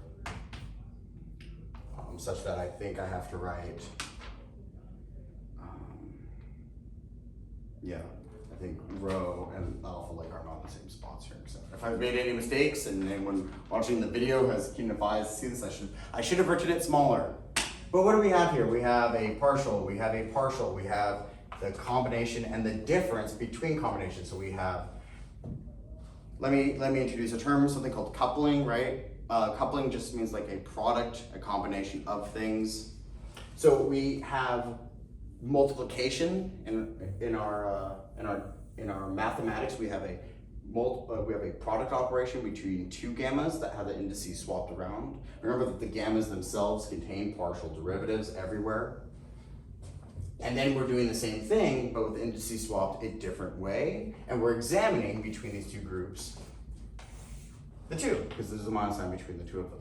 such that I think I have to write, I think rho and alpha like are not in the same spots here. So if I've made any mistakes and anyone watching the video has keen enough eyes to see this, I should have written it smaller. But what do we have here? We have a partial, we have the combination and the difference between combinations. So we have let me introduce a term, something called coupling, right? Coupling just means like a product, a combination of things. So we have multiplication in our mathematics. We have a product operation between two gammas that have the indices swapped around. Remember that the gammas themselves contain partial derivatives everywhere. And then we're doing the same thing, but with indices swapped a different way. And we're examining between these two groups the two, because there's a minus sign between the two of them.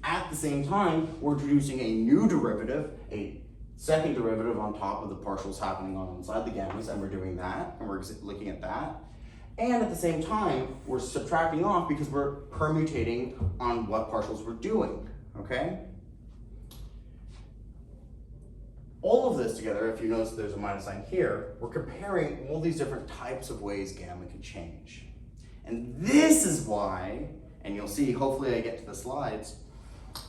At the same time, we're introducing a new derivative, a second derivative on top of the partials happening on inside the gammas, and we're doing that, and we're looking at that. And at the same time, we're subtracting off because we're permutating on what partials we're doing, okay? All of this together, if you notice there's a minus sign here, we're comparing all these different types of ways gamma can change. And this is why, and you'll see, hopefully I get to the slides,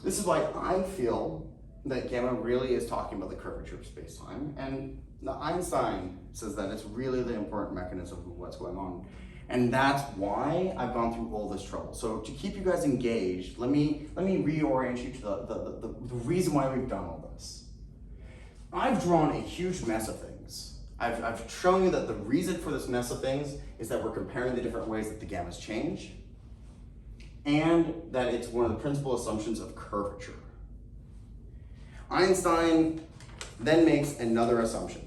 this is why I feel that gamma really is talking about the curvature of space-time, and Einstein says that it's really the important mechanism of what's going on. And that's why I've gone through all this trouble. So to keep you guys engaged, let me reorient you to the reason why we've done all this. I've drawn a huge mess of things. I've shown you that the reason for this mess of things is that we're comparing the different ways that the gammas change, and that it's one of the principal assumptions of curvature. Einstein then makes another assumption,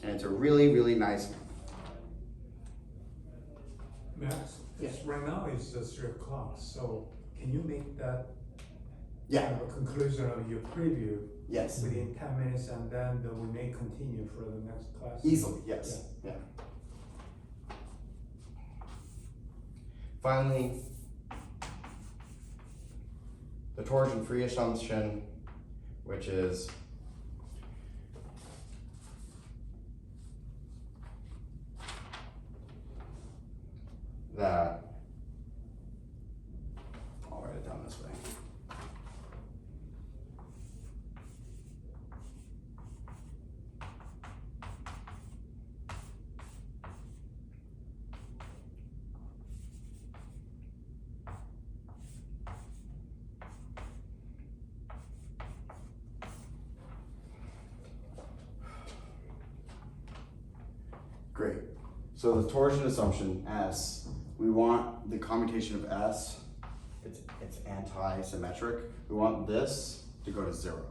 and it's a really, really nice one. Max, right now it's 3 o'clock, so can you make that Yeah. kind of a conclusion of your preview Yes. within 10 minutes, and then we may continue for the next class? Easily, yes. Yeah. Finally, the torsion free assumption, which is that, I'll write it down this way. Great. So the torsion assumption, S, we want the commutation of S, it's anti-symmetric. We want this to go to 0.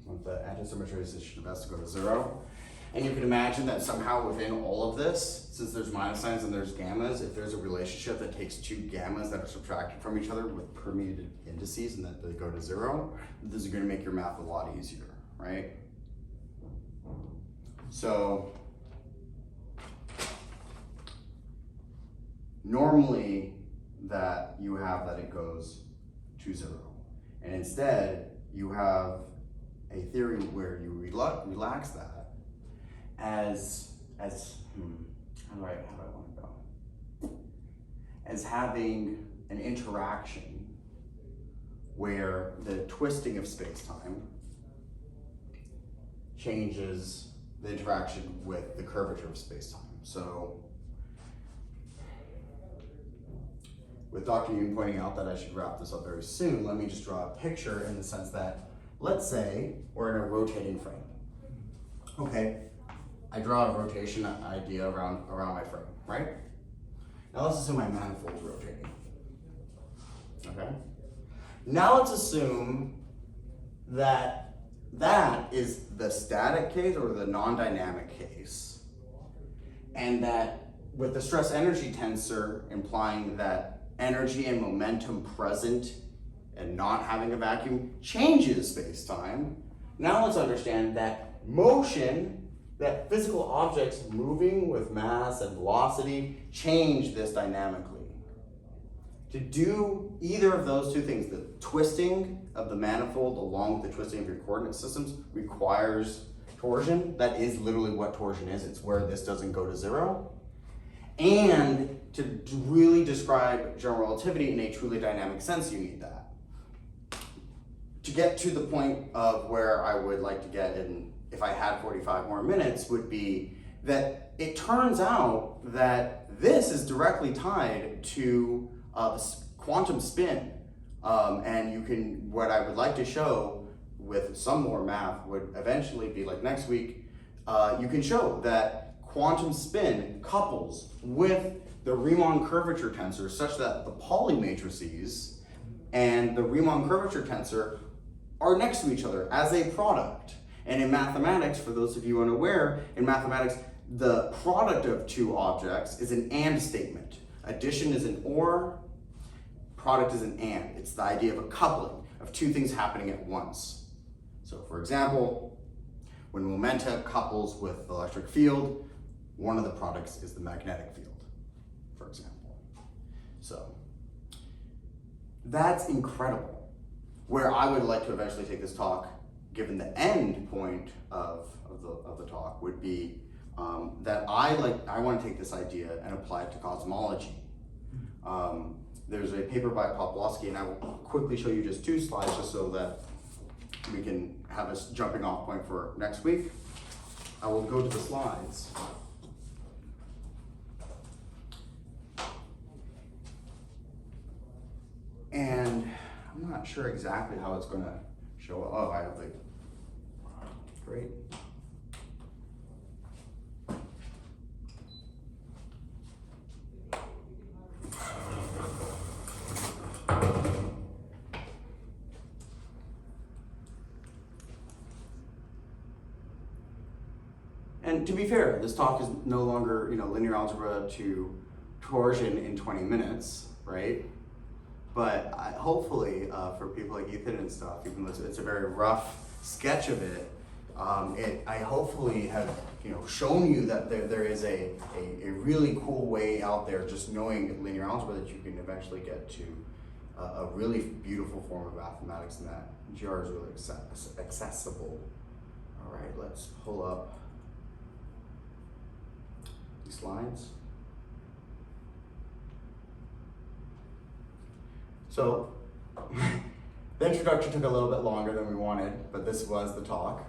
We want the anti-symmetrization of S to go to 0. And you can imagine that somehow within all of this, since there's minus signs and there's gammas, if there's a relationship that takes two gammas that are subtracted from each other with permuted indices and that they go to 0, this is going to make your math a lot easier, right? So normally that you have that it goes to 0, and instead you have a theory where you relax that as how do I want to go? As having an interaction where the twisting of space-time changes the interaction with the curvature of space-time. So with Dr. Yoon pointing out that I should wrap this up very soon, let me just draw a picture in the sense that, let's say we're in a rotating frame. Okay, I draw a rotation idea around my frame, right? Now let's assume my manifold's rotating. Okay? Now let's assume that that is the static case or the non-dynamic case, and that with the stress energy tensor implying that energy and momentum present and not having a vacuum changes space-time. Now let's understand that motion, that physical objects moving with mass and velocity change this dynamically. To do either of those two things, the twisting of the manifold along with the twisting of your coordinate systems requires torsion. That is literally what torsion is. It's where this doesn't go to 0. And to really describe general relativity in a truly dynamic sense, you need that. To get to the point of where I would like to get in, if I had 45 more minutes, would be that it turns out that this is directly tied to quantum spin. And you can, what I would like to show with some more math would eventually be like next week, you can show that quantum spin couples with the Riemann curvature tensor such that the Pauli matrices and the Riemann curvature tensor are next to each other as a product. And in mathematics, for those of you unaware, in mathematics, the product of two objects is an and statement. Addition is an or, product is an and. It's the idea of a coupling of two things happening at once. So for example, when momenta couples with the electric field, one of the products is the magnetic field, for example. So that's incredible. Where I would like to eventually take this talk, given the end point of the talk, would be that I want to take this idea and apply it to cosmology. There's a paper by Poplawski, and I will quickly show you just 2 slides just so that we can have a jumping off point for next week. I will go to the slides. And I'm not sure exactly how it's going to show up. Oh, I have the, great. And to be fair, this talk is no longer, linear algebra to torsion in 20 minutes, right? But hopefully, for people like Ethan and stuff, even though it's a very rough sketch of it, I hopefully have shown you that there is a really cool way out there, just knowing linear algebra, that you can eventually get to a really beautiful form of mathematics, and that GR is really accessible. All right, let's pull up these slides. So, the introduction took a little bit longer than we wanted, but this was the talk.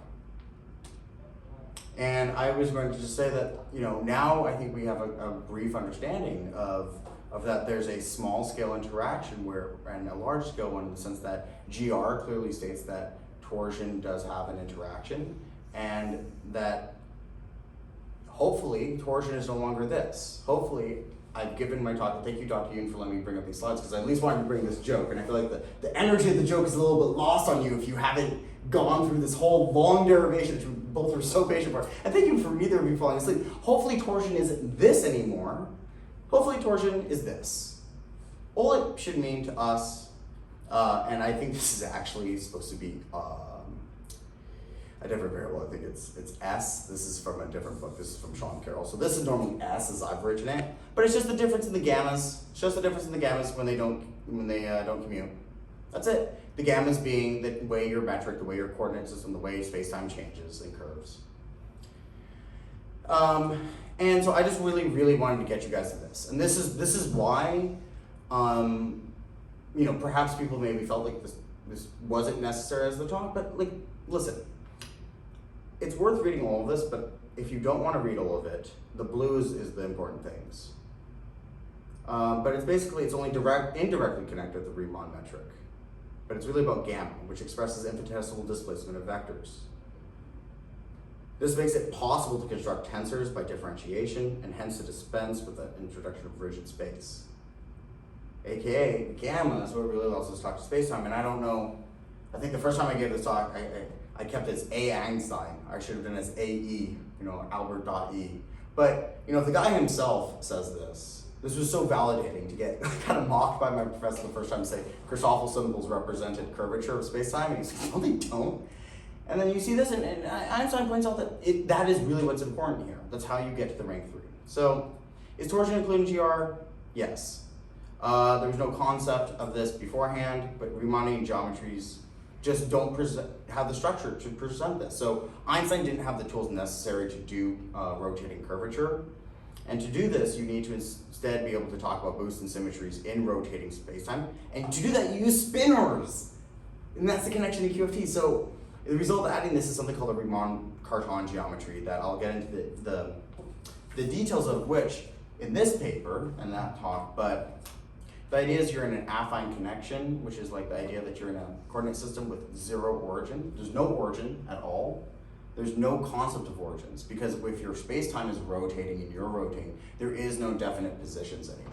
And I was going to just say that, now I think we have a brief understanding of that there's a small scale interaction and a large scale one, in the sense that GR clearly states that torsion does have an interaction, and that hopefully torsion is no longer this. Hopefully, I've given my talk, and thank you, Dr. Yoon, for letting me bring up these slides, because I at least wanted to bring this joke, and I feel like the energy of the joke is a little bit lost on you if you haven't gone through this whole long derivation that you both were so patient for. And thank you for either of you falling asleep. Hopefully torsion isn't this anymore. Hopefully torsion is this. All it should mean to us, and I think this is actually supposed to be a different variable. I think it's S. This is from a different book. This is from Sean Carroll. So this is normally S as I've written it, but it's just the difference in the gammas. It's just the difference in the gammas when they don't commute. That's it. The gammas being the way your metric, the way your coordinate system, the way space-time changes in curves. And so I just really, really wanted to get you guys to this. And this is why, perhaps people maybe felt like this wasn't necessary as the talk, but listen. It's worth reading all of this, but if you don't want to read all of it, the blues is the important things. But it's only indirectly connected to the Riemann metric. But it's really about gamma, which expresses infinitesimal displacement of vectors. This makes it possible to construct tensors by differentiation, and hence to dispense with the introduction of rigid space. AKA, gamma is what really allows us to talk to space-time, and I don't know, I think the first time I gave this talk, I kept it as A Einstein. I should have done it as AE, Albert.E. But, if the guy himself says this was so validating to get kind of mocked by my professor the first time to say Christoffel symbols represented curvature of space-time, and he says, no, they don't. And then you see this, and Einstein points out that that is really what's important here. That's how you get to the rank 3. So, is torsion included in GR? Yes. There was no concept of this beforehand, but Riemannian geometries just don't have the structure to present this. So Einstein didn't have the tools necessary to do rotating curvature. And to do this, you need to instead be able to talk about boosts and symmetries in rotating spacetime. And to do that, you use spinors. And that's the connection to QFT. So the result of adding this is something called a Riemann-Cartan geometry that I'll get into the details of, which in this paper and that talk, but the idea is you're in an affine connection, which is like the idea that you're in a coordinate system with zero origin. There's no origin at all. There's no concept of origins, because if your space-time is rotating and you're rotating, there is no definite positions anymore.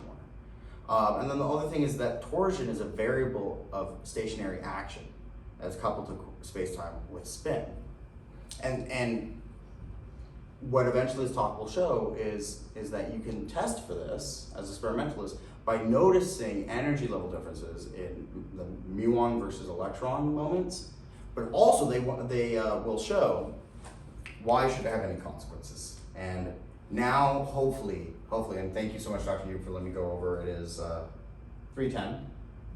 And then the other thing is that torsion is a variable of stationary action that's coupled to space-time with spin. And what eventually this talk will show is that you can test for this as experimentalists by noticing energy level differences in the muon versus electron moments, but also they will show why should it have any consequences. And now, hopefully, and thank you so much, Dr. Yu, for letting me go over. It is 3:10,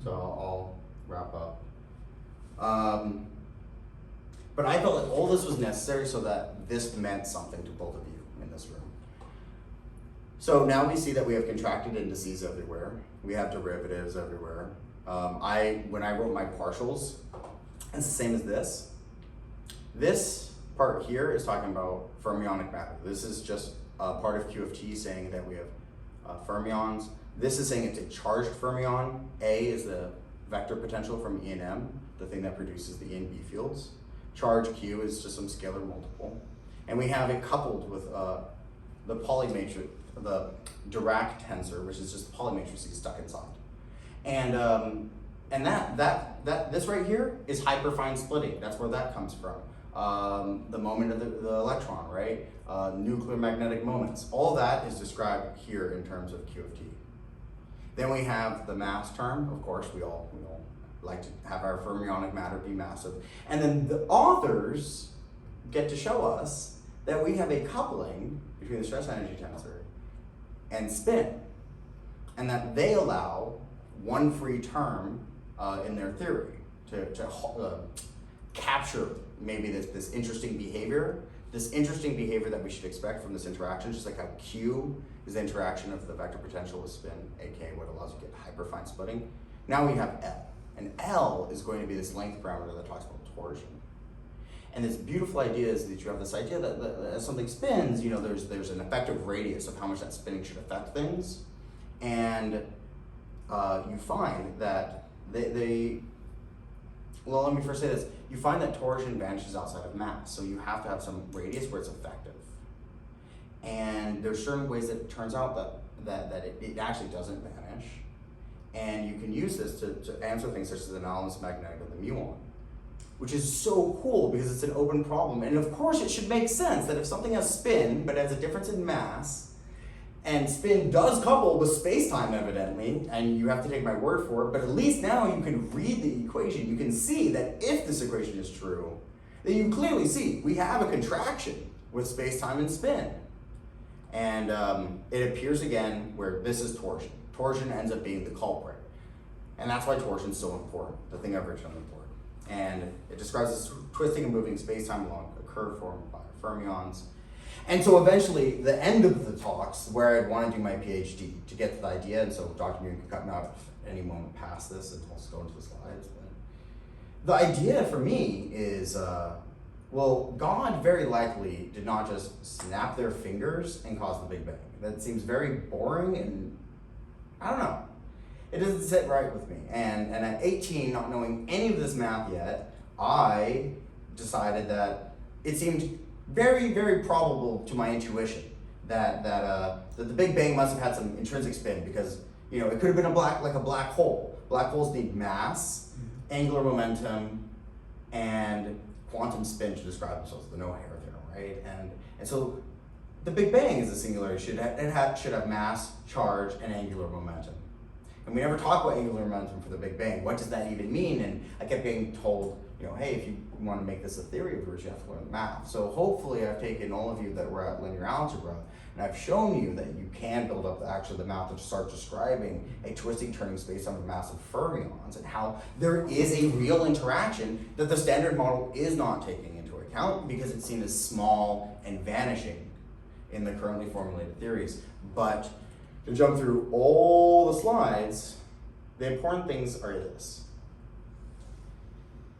so I'll wrap up. But I felt like all this was necessary so that this meant something to both of you in this room. So now we see that we have contracted indices everywhere. We have derivatives everywhere. When I wrote my partials, it's the same as this. This part here is talking about fermionic matter. This is just part of Q of T saying that we have fermions. This is saying it's a charged fermion. A is the vector potential from E and M, the thing that produces the E and B fields. Charge Q is just some scalar multiple. And we have it coupled with the polymatrix, the Dirac tensor, which is just polymatrices stuck inside. And this right here is hyperfine splitting. That's where that comes from. The moment of the electron, right? Nuclear magnetic moments. All that is described here in terms of Q of T. Then we have the mass term. Of course, we all like to have our fermionic matter be massive. And then the authors get to show us that we have a coupling between the stress energy tensor and spin, and that they allow one free term in their theory to capture maybe this interesting behavior that we should expect from this interaction, just like how Q is the interaction of the vector potential with spin, aka what allows you to get hyperfine splitting. Now we have L, and L is going to be this length parameter that talks about torsion. And this beautiful idea is that you have this idea that as something spins, there's an effective radius of how much that spinning should affect things, and you find that well, let me first say this. You find that torsion vanishes outside of mass, so you have to have some radius where it's effective. And there's certain ways that it turns out that it actually doesn't vanish. And you can use this to answer things such as the anomalous magnetic of the muon, which is so cool because it's an open problem. And of course it should make sense that if something has spin, but has a difference in mass, and spin does couple with space-time evidently, and you have to take my word for it, but at least now you can read the equation. You can see that if this equation is true, then you clearly see we have a contraction with space-time and spin. And it appears again where this is torsion. Torsion ends up being the culprit. And that's why torsion is so important, the thing I've written on the board. And it describes this twisting and moving space-time along a curve formed by fermions. And so eventually, the end of the talks, where I'd want to do my PhD to get to the idea, and so Dr. Moon can cut me out at any moment past this, and we'll go into the slides. But the idea for me is, well, God very likely did not just snap their fingers and cause the Big Bang. That seems very boring, and I don't know. It doesn't sit right with me. And at 18, not knowing any of this math yet, I decided that it seemed very, very probable to my intuition that the Big Bang must have had some intrinsic spin, because it could have been a black hole. Black holes need mass, angular momentum, and quantum spin to describe themselves. The no-hair theorem, right? And so the Big Bang is a singularity. Should have mass, charge, and angular momentum. And we never talk about angular momentum for the Big Bang. What does that even mean? And I kept getting told, hey, if you want to make this a theory of yours, you have to learn the math. So hopefully I've taken all of you that were at linear algebra, and I've shown you that you can build up the math to start describing a twisting, turning space on massive fermions, and how there is a real interaction that the standard model is not taking into account because it's seen as small and vanishing in the currently formulated theories. But to jump through all the slides, the important things are this.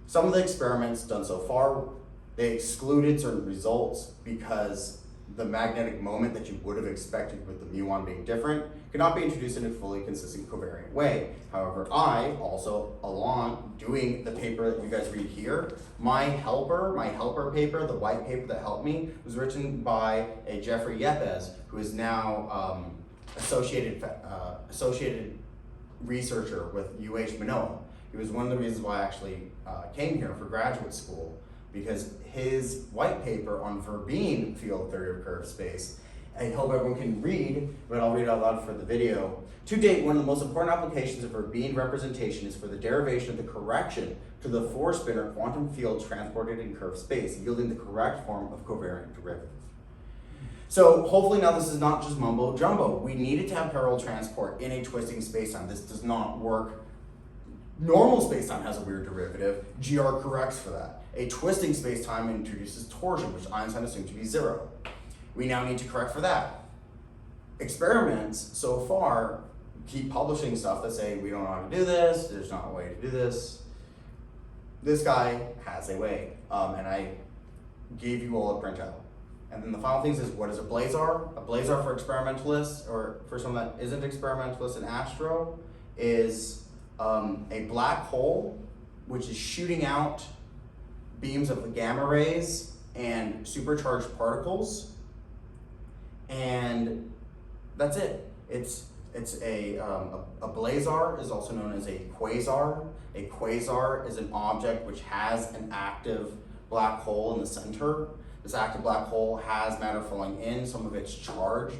Some of the experiments done so far, they excluded certain results because the magnetic moment that you would have expected with the muon being different cannot be introduced in a fully consistent covariant way. However, I also, along doing the paper that you guys read here, my helper paper, the white paper that helped me, was written by a Jeffrey Yepes, who is now associated researcher with UH Manoa. He was one of the reasons why I actually came here for graduate school, because his white paper on Verbene field theory of curved space, I hope everyone can read, but I'll read it out loud for the video. To date, one of the most important applications of Verbene representation is for the derivation of the correction to the four-spin or quantum field transported in curved space, yielding the correct form of covariant derivative. So hopefully now this is not just mumbo jumbo. We needed to have parallel transport in a twisting spacetime. This does not work. Normal spacetime has a weird derivative. GR corrects for that. A twisting spacetime introduces torsion, which Einstein assumed to be 0. We now need to correct for that. Experiments so far keep publishing stuff that say we don't know how to do this, there's not a way to do this. This guy has a way, and I gave you all a printout. And then the final thing is, what is a blazar? A blazar for experimentalists, or for someone that isn't experimentalist in astro, is a black hole which is shooting out beams of gamma rays and supercharged particles, and that's it. It's a blazar is also known as a quasar. A quasar is an object which has an active black hole in the center. This active black hole has matter flowing in, some of it's charged.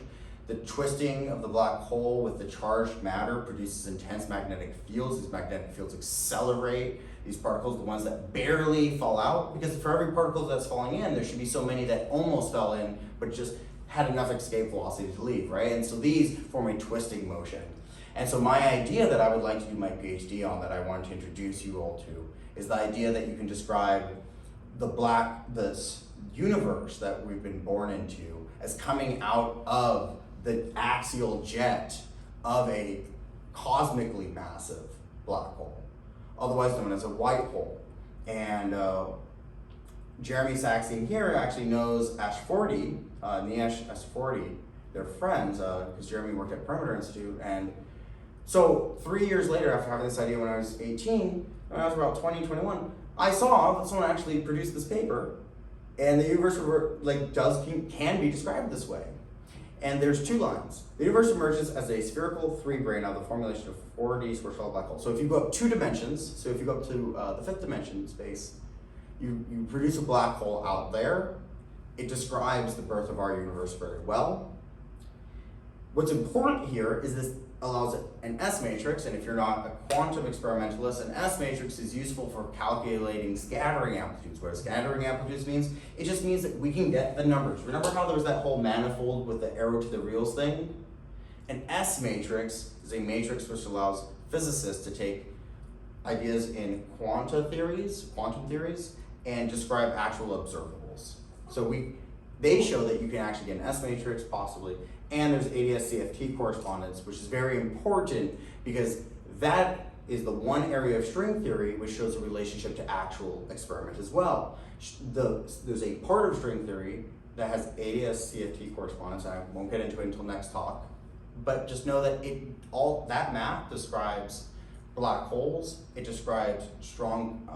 The twisting of the black hole with the charged matter produces intense magnetic fields. These magnetic fields accelerate these particles, the ones that barely fall out, because for every particle that's falling in, there should be so many that almost fell in, but just had enough escape velocity to leave, right? And so these form a twisting motion. And so my idea that I would like to do my PhD on, that I wanted to introduce you all to, is the idea that you can describe this universe that we've been born into as coming out of the axial jet of a cosmically massive black hole, otherwise known as a white hole. And Jeremy Saxion here actually knows Ashforty, Niesh Ashforty, they're friends, because Jeremy worked at Perimeter Institute. And so 3 years later, after having this idea when I was 18, when I was about 20, 21, I saw that someone actually produced this paper, and the universe can be described this way. And there's two lines. The universe emerges as a spherical 3-grain out of the formulation of 4D Schwarzschild black hole. So if you go up 2 dimensions, so if you go up to the 5th dimension space, you produce a black hole out there. It describes the birth of our universe very well. What's important here is this allows an S matrix, and if you're not a quantum experimentalist, an S matrix is useful for calculating scattering amplitudes. What scattering amplitudes means, it just means that we can get the numbers. Remember how there was that whole manifold with the arrow to the reals thing? An S matrix is a matrix which allows physicists to take ideas in quantum theories, and describe actual observables. So they show that you can actually get an S matrix, possibly, and there's ADS-CFT correspondence, which is very important because that is the one area of string theory which shows a relationship to actual experiment as well. There's a part of string theory that has ADS-CFT correspondence, and I won't get into it until next talk, but just know that that math describes black holes, it describes strong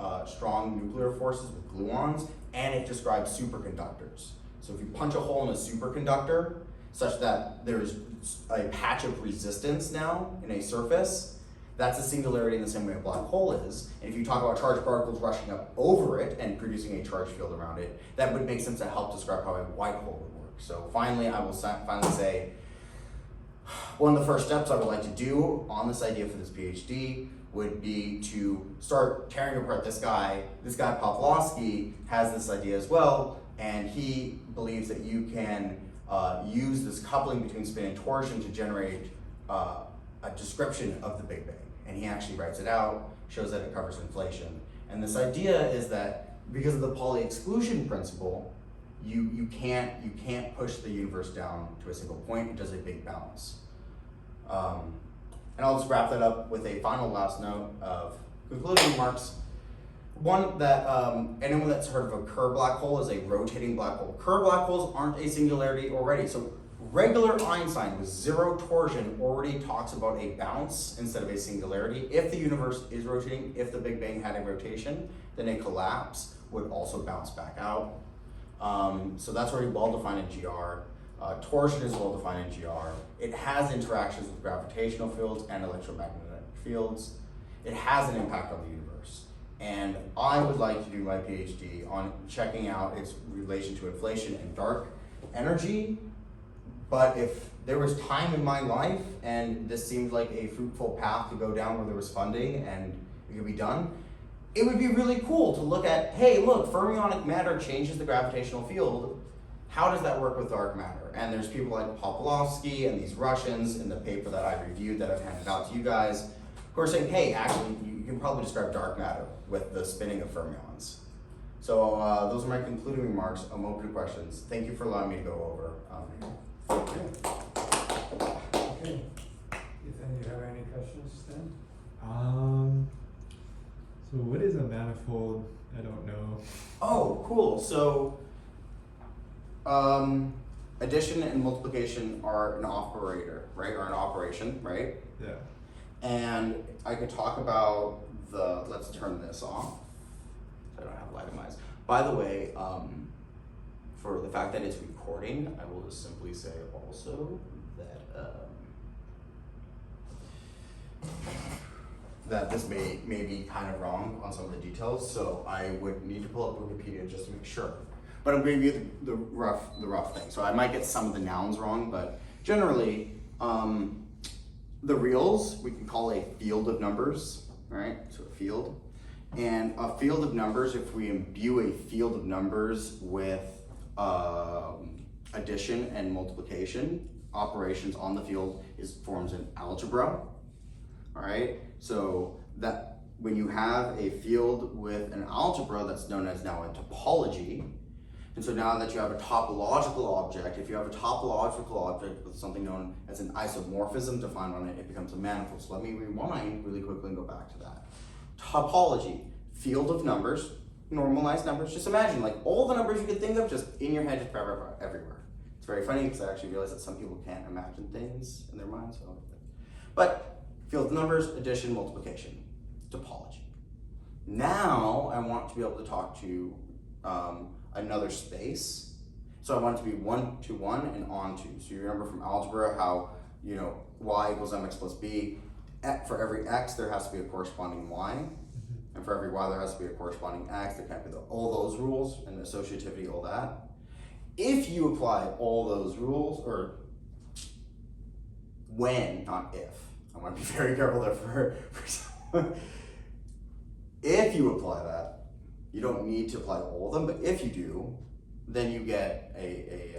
nuclear forces with gluons, and it describes superconductors. So if you punch a hole in a superconductor, such that there's a patch of resistance now in a surface, that's a singularity in the same way a black hole is. And if you talk about charged particles rushing up over it and producing a charge field around it, that would make sense to help describe how a white hole would work. So finally, I will say, one of the first steps I would like to do on this idea for this PhD would be to start tearing apart this guy. This guy, Pavlovsky, has this idea as well, and he believes that you can use this coupling between spin and torsion to generate a description of the Big Bang. And he actually writes it out, shows that it covers inflation. And this idea is that because of the Pauli exclusion principle, you can't push the universe down to a single point. It does a big bounce. And I'll just wrap that up with a final last note of concluding remarks. one that anyone that's heard of a Kerr black hole is a rotating black hole. Kerr black holes aren't a singularity already. So regular Einstein with zero torsion already talks about a bounce instead of a singularity. If the universe is rotating, if the Big Bang had a rotation, then a collapse would also bounce back out. So that's already well defined in GR. Torsion is well defined in GR. It has interactions with gravitational fields and electromagnetic fields. It has an impact on the universe. And I would like to do my PhD on checking out its relation to inflation and dark energy. But if there was time in my life and this seemed like a fruitful path to go down where there was funding and it could be done, it would be really cool to look at, hey, look, fermionic matter changes the gravitational field. How does that work with dark matter? And there's people like Popolovsky and these Russians in the paper that I reviewed that I've handed out to you guys who are saying, hey, actually, you can probably describe dark matter with the spinning of fermions. So those are my concluding remarks. I'm open to questions. Thank you for allowing me to go over. Okay. Ethan, you have any questions then? So what is a manifold? I don't know. Oh, cool. So addition and multiplication are an operator, right? Or an operation, right? Yeah. And I could talk about let's turn this off. So I don't have it itemized. By the way, for the fact that it's recording, I will just simply say also that that this may be kind of wrong on some of the details, so I would need to pull up Wikipedia just to make sure. But I'm going to give you the rough thing. So I might get some of the nouns wrong, but generally, the reals we can call a field of numbers, right? So a field. And a field of numbers, if we imbue a field of numbers with addition and multiplication operations on the field, forms an algebra. All right, so that when you have a field with an algebra, that's known as now a topology. And so now that you have a topological object, if you have a topological object with something known as an isomorphism defined on it, it becomes a manifold. So let me rewind really quickly and go back to that. Topology, field of numbers, normalized numbers. Just imagine like all the numbers you could think of just in your head, just everywhere. It's very funny because I actually realized that some people can't imagine things in their minds. But field of numbers, addition, multiplication, topology. Now I want to be able to talk to another space. So I want it to be 1 to 1 and on to. So you remember from algebra how, y equals mx plus b. For every x, there has to be a corresponding y. And for every y, there has to be a corresponding x. There can't be all those rules and associativity, all that. If you apply all those rules, or when, not if. I want to be very careful there for if you apply that, you don't need to apply all of them, but if you do, then you get a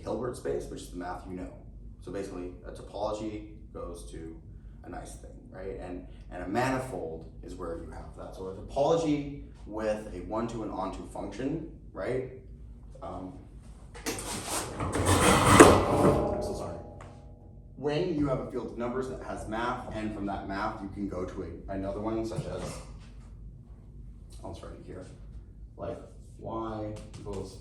Hilbert space, which is the math you know. So basically, a topology goes to a nice thing, right? And a manifold is where you have that. So a topology with a 1 to and on to function, right? I'm so sorry. When you have a field of numbers that has math, and from that math you can go to another one, such as, I'll start it here, like y equals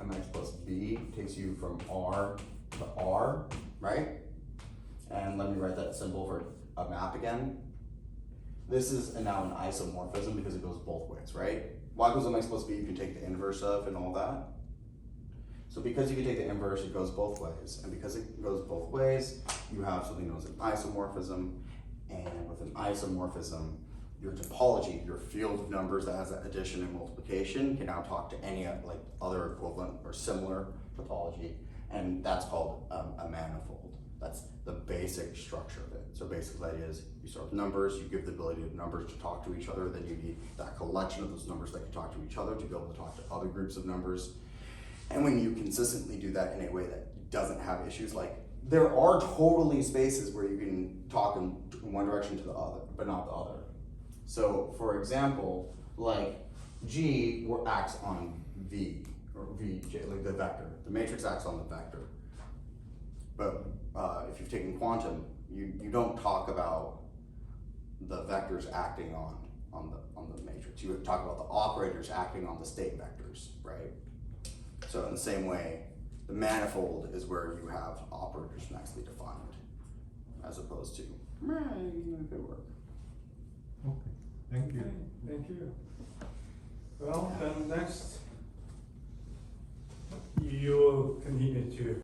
mx plus b takes you from r to r, right? And let me write that symbol for a map again. This is now an isomorphism because it goes both ways, right? Y equals mx plus b, you can take the inverse of and all that. So because you can take the inverse, it goes both ways. And because it goes both ways, you have something known as an isomorphism. And with an isomorphism, your topology, your field of numbers that has addition and multiplication, can now talk to any like other equivalent or similar topology. And that's called a manifold. That's the basic structure of it. So basically the idea is you start with numbers, you give the ability of numbers to talk to each other, then you need that collection of those numbers that can talk to each other to be able to talk to other groups of numbers. And when you consistently do that in a way that doesn't have issues, like there are totally spaces where you can talk in one direction to the other, but not the other. So for example, like G acts on V, or Vj, like the vector. The matrix acts on the vector. But if you've taken quantum, you don't talk about the vectors acting on on the matrix. You would talk about the operators acting on the state vectors, right? So in the same way, the manifold is where you have operators nicely defined, as opposed to, it could work. Okay, thank you. Okay, thank you. Well, then next, you will continue to